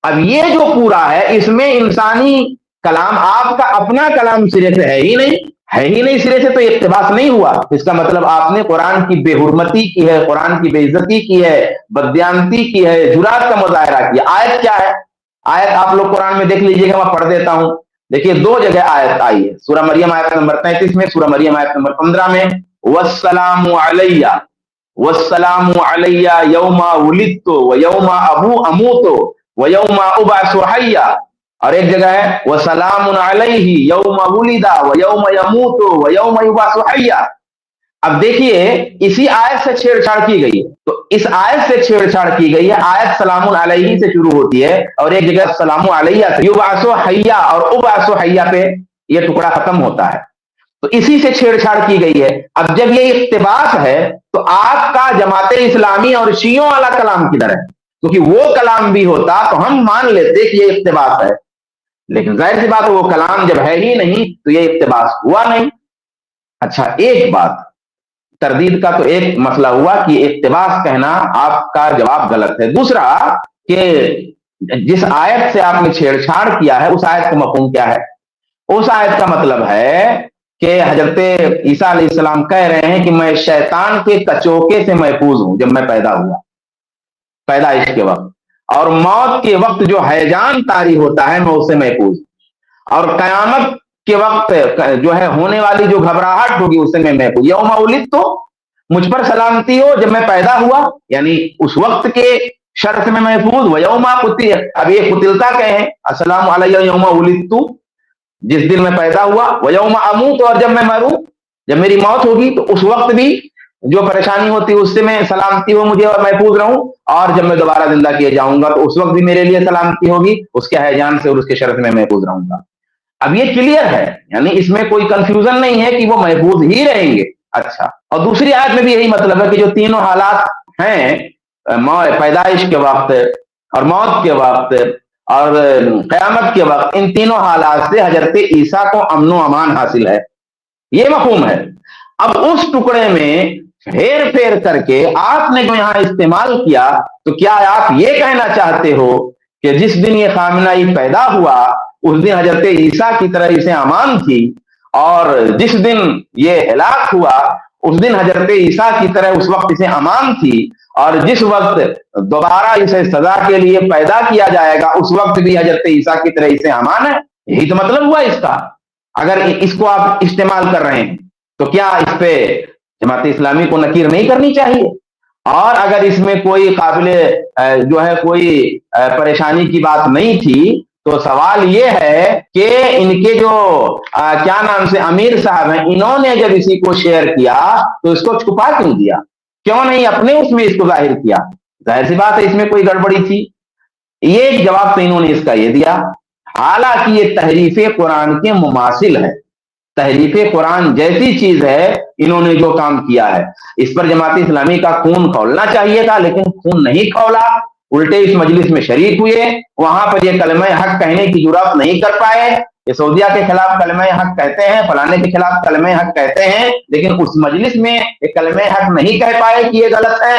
اب یہ جو پورا ہے اس میں انسانی کلام، آپ کا اپنا کلام سرے سے ہے ہی نہیں سرے سے، تو اقتباس نہیں ہوا۔ اس کا مطلب آپ نے قرآن کی بے حرمتی کی ہے، قرآن کی بے عزتی کی ہے، بددیانتی کی ہے، جرات کا مظاہرہ کیا۔ آیت کیا ہے؟ آیت آپ لوگ قرآن میں دیکھ لیجئے گا، میں پڑھ دیتا ہوں۔ دیکھیے 2 جگہ آیت آئی ہے، سورہ مریم آیت نمبر 33 میں، سورہ مریم آیت نمبر 15 میں، والسلام علیہ والسلام علیہ یوم ولدت و یوم اموت و یوم ابعث حیا، اور ایک جگہ ہے وسلام علیہ یوم ولد و یوم یموت و یوم یبعث حیا۔ اب دیکھیے اسی آیت سے چھیڑ چھاڑ کی گئی ہے، تو اس آیت سے چھیڑ چھاڑ کی گئی ہے، آیت سلام علیہ سے شروع ہوتی ہے اور ایک جگہ سلام علیہ سے یبعث حیا اور ابعث حیا پہ یہ ٹکڑا ختم ہوتا ہے، تو اسی سے چھیڑ چھاڑ کی گئی ہے۔ اب جب یہ اقتباس ہے تو آپ کا جماعت اسلامی اور شیعوں والا کلام کدھر ہے؟ کیونکہ وہ کلام بھی ہوتا تو ہم مان لیتے کہ یہ اقتباس ہے، لیکن ظاہر سی بات ہے وہ کلام جب ہے ہی نہیں تو یہ اقتباس ہوا نہیں۔ اچھا، ایک بات تردید کا تو ایک مسئلہ ہوا کہ اقتباس کہنا آپ کا جواب غلط ہے۔ دوسرا کہ جس آیت سے آپ نے چھیڑ چھاڑ کیا ہے اس آیت کا مفہوم کیا ہے؟ اس آیت کا مطلب ہے کہ حضرت عیسیٰ علیہ السلام کہہ رہے ہیں کہ میں شیطان کے کچوکے سے محفوظ ہوں جب میں پیدا ہوا، پیدائش کے وقت، اور موت کے وقت جو ہیجان طاری ہوتا ہے میں اس سے محفوظ، اور قیامت کے وقت جو ہے ہونے والی جو گھبراہٹ ہوگی اس سے میں محفوظ۔ یوم ولدت تو مجھ پر سلامتی ہو جب میں پیدا ہوا، یعنی اس وقت کے شر سے میں محفوظ۔ و یوم قتل، اب یہ قتلتا کہیں السلام علیہ یوم ولدت، جس دن میں پیدا ہوا، و یوم اموت، اور جب میں مروں، جب میری موت ہوگی تو اس وقت بھی جو پریشانی ہوتی ہے اس سے میں سلامتی ہو مجھے اور محفوظ رہوں، اور جب میں دوبارہ زندہ کیے جاؤں گا تو اس وقت بھی میرے لیے سلامتی ہوگی، اس کے ہیجان سے اور اس کے شر سے میں محفوظ رہوں گا۔ اب یہ کلیئر ہے، یعنی اس میں کوئی کنفیوژن نہیں ہے کہ وہ محفوظ ہی رہیں گے۔ اچھا، اور دوسری آیت میں بھی یہی مطلب ہے کہ جو تینوں حالات ہیں، پیدائش کے وقت اور موت کے وقت اور قیامت کے وقت، ان تینوں حالات سے حضرت عیسیٰ کو امن و امان حاصل ہے، یہ مفہوم ہے۔ اب اس ٹکڑے میں ہیر پھیر کر کے آپ نے جو یہاں استعمال کیا، تو کیا آپ یہ کہنا چاہتے ہو کہ جس دن یہ خامنہئی پیدا ہوا اس دن حضرت عیسیٰ کی طرح اسے امان تھی، اور جس دن یہ ہلاک ہوا اس دن حضرت عیسیٰ کی طرح اس وقت اسے امان تھی، اور جس وقت دوبارہ اسے سزا کے لیے پیدا کیا جائے گا اس وقت بھی حضرت عیسیٰ کی طرح اسے امان ہے؟ یہی تو مطلب ہوا اس کا۔ اگر اس کو آپ استعمال کر رہے ہیں تو کیا اس پہ جماعت اسلامی کو نکیر نہیں کرنی چاہیے؟ اور اگر اس میں کوئی قابل جو ہے کوئی پریشانی کی بات نہیں تھی تو سوال یہ ہے کہ ان کے جو کیا نام سے امیر صاحب ہیں، انہوں نے جب اسی کو شیئر کیا تو اس کو چھپا کیوں دیا؟ کیوں نہیں اپنے اس میں اس کو ظاہر کیا؟ ظاہر سی بات ہے اس میں کوئی گڑبڑی تھی۔ یہ ایک جواب تو انہوں نے اس کا یہ دیا، حالانکہ یہ تحریف قرآن کے مماثل ہے، تحریف قرآن جیسی چیز ہے انہوں نے جو کام کیا ہے، اس پر جماعت اسلامی کا خون کھولنا چاہیے تھا، لیکن خون نہیں کھولا، الٹے اس مجلس میں شریک ہوئے، وہاں پر یہ کلمہ حق کہنے کی جرات نہیں کر پائے۔ یہ سعودیہ کے خلاف کلمہ حق کہتے ہیں، فلانے کے خلاف کلمہ حق کہتے ہیں، لیکن اس مجلس میں یہ کلمہ حق نہیں کہہ پائے کہ یہ غلط ہے،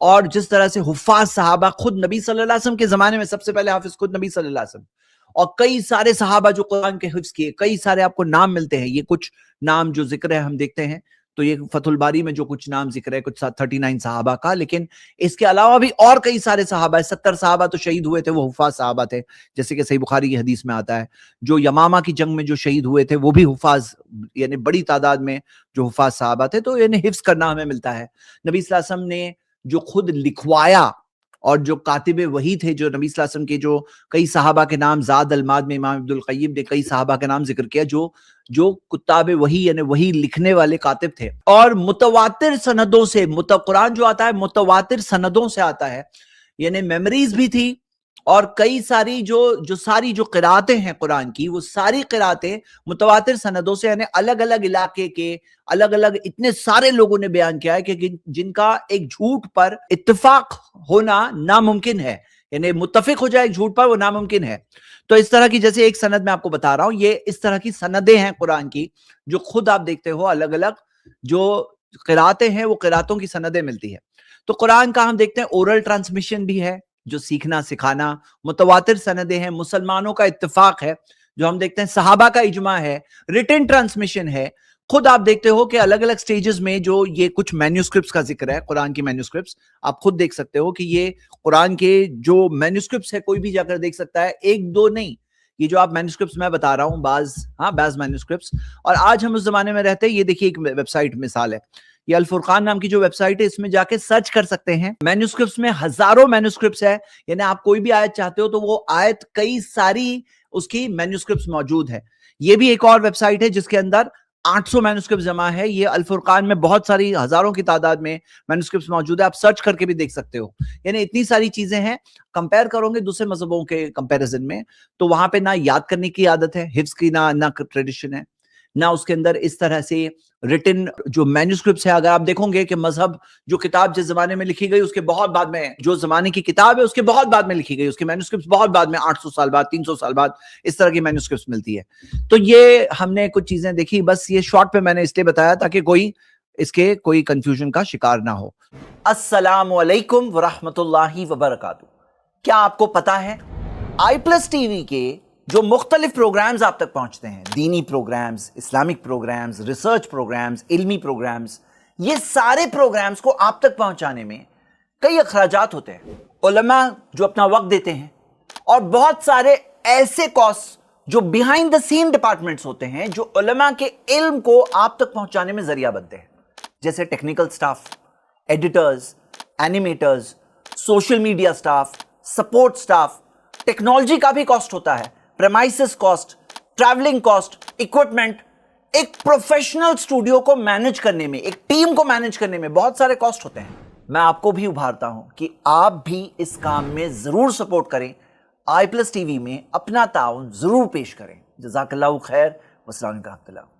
اور جس طرح سے حفاظ صحابہ، خود نبی صلی اللہ علیہ وسلم کے زمانے میں سب سے پہلے حافظ خود نبی صلی اللہ علیہ وسلم، اور کئی سارے صحابہ جو قرآن کے حفظ کیے، کئی سارے آپ کو نام ملتے ہیں. یہ کچھ نام جو ذکر ہے ہم دیکھتے ہیں تو یہ فتح الباری میں جو کچھ نام ذکر ہے کچھ 39 صحابہ کا، لیکن اس کے علاوہ بھی اور کئی سارے صحابہ ہیں. 70 صحابہ تو شہید ہوئے تھے، وہ حفاظ صحابہ تھے، جیسے کہ صحیح بخاری کی حدیث میں آتا ہے. جو یمامہ کی جنگ میں جو شہید ہوئے تھے وہ بھی حفاظ، یعنی بڑی تعداد میں جو حفاظ صحابہ تھے. تو یعنی حفظ کرنا ہمیں ملتا ہے. نبی صلی اللہ علیہ وسلم نے جو خود لکھوایا، اور جو کاتب وحی تھے، جو نبی صلی اللہ علیہ وسلم کے جو کئی صحابہ کے نام زاد المعاد میں امام عبد القیم نے کئی صحابہ کے نام ذکر کیا جو کتاب وحی یعنی وحی لکھنے والے کاتب تھے. اور متواتر سندوں سے قرآن جو آتا ہے متواتر سندوں سے آتا ہے، یعنی میموریز بھی تھی، اور کئی ساری جو ساری جو قراتیں ہیں قرآن کی، وہ ساری قراتیں متواتر سندوں سے، یعنی الگ الگ علاقے کے الگ الگ اتنے سارے لوگوں نے بیان کیا ہے کہ جن کا ایک جھوٹ پر اتفاق ہونا ناممکن ہے، یعنی متفق ہو جائے ایک جھوٹ پر، وہ ناممکن ہے. تو اس طرح کی جیسے ایک سند میں آپ کو بتا رہا ہوں، یہ اس طرح کی سندیں ہیں قرآن کی جو خود آپ دیکھتے ہو الگ الگ جو قراتیں ہیں وہ قراتوں کی سندیں ملتی ہے. تو قرآن کا ہم دیکھتے ہیں اورل ٹرانسمیشن بھی ہے، جو سیکھنا سکھانا، متواتر سندیں ہیں، مسلمانوں کا اتفاق ہے جو ہم دیکھتے ہیں، صحابہ کا اجماع ہے، ریٹن ٹرانسمیشن ہے. خود آپ دیکھتے ہو کہ الگ الگ سٹیجز میں جو یہ کچھ مینیوسکرپٹس کا ذکر ہے، قرآن کی مینیوسکرپٹس آپ خود دیکھ سکتے ہو کہ یہ قرآن کے جو مینیوسکرپٹس ہے کوئی بھی جا کر دیکھ سکتا ہے، ایک دو نہیں. یہ جو آپ مینیوسکرپٹس میں بتا رہا ہوں بعض مینیوسکرپٹس، اور آج ہم اس زمانے میں رہتے ہیں. یہ دیکھیے ایک ویب سائٹ مثال ہے، یہ الفرقان نام کی جو ویب سائٹ ہے، اس میں جا کے سرچ کر سکتے ہیں. مینیوسکرپٹس میں ہزاروں مینیوسکرپٹس ہے، یعنی آپ کوئی بھی آیت چاہتے ہو تو وہ آیت کئی ساری اس کی مینیوسکرپٹس موجود ہے. یہ بھی ایک اور ویب سائٹ ہے جس کے اندر 800 مینوسکرپٹ جمع ہے. یہ الفرقان میں بہت ساری ہزاروں کی تعداد میں مینوسکرپٹس موجود ہے، آپ سرچ کر کے بھی دیکھ سکتے ہو. یعنی اتنی ساری چیزیں ہیں. کمپیئر کرو گے دوسرے مذہبوں کے کمپیریزن میں تو وہاں پہ نہ یاد کرنے کی عادت ہے، حفظ کی نہ ٹریڈیشن ہے، نہ اس کے اندر اس طرح سے ریٹن جو مینوسکرپٹس ہے. اگر آپ دیکھو گے کہ مذہب جو کتاب جس زمانے میں لکھی گئی اس کے بہت بعد میں، جو زمانے کی کتاب ہے اس کے بہت بعد میں لکھی گئی، اس کے مینوسکرپٹس بہت بعد میں، 800 سال بعد، 300 سال بعد اس طرح کی مینوسکرپٹس ملتی ہے. تو یہ ہم نے کچھ چیزیں دیکھی، بس یہ شارٹ پہ میں نے اس لیے بتایا تاکہ کوئی کنفیوژن کا شکار نہ ہو. السلام علیکم ورحمۃ اللہ وبرکاتہ. کیا آپ کو پتا ہے i+TV کے جو مختلف پروگرامز آپ تک پہنچتے ہیں، دینی programmes, Islamic programmes, research programmes, علمی پروگرامز، یہ سارے پروگرامز کو آپ تک پہنچانے میں کئی اخراجات ہوتے ہیں. علماء جو اپنا وقت دیتے ہیں، اور بہت سارے ایسے کاسٹ جو بیہائنڈ دا سین ڈپارٹمنٹس ہوتے ہیں جو علماء کے علم کو آپ تک پہنچانے میں ذریعہ بنتے ہیں، جیسے technical staff, editors, animators, social media staff, support staff. Technology کا بھی کاسٹ ہوتا ہے، premises cost, travelling cost, equipment. ایک پروفیشنل اسٹوڈیو کو مینج کرنے میں، ایک ٹیم کو مینج کرنے میں بہت سارے کاسٹ ہوتے ہیں. میں آپ کو بھی ابھارتا ہوں کہ آپ بھی اس کام میں ضرور سپورٹ کریں، i+TV میں اپنا تعاون ضرور پیش کریں. جزاک اللہ خیر، والسلام علیکم ورحمۃ اللہ.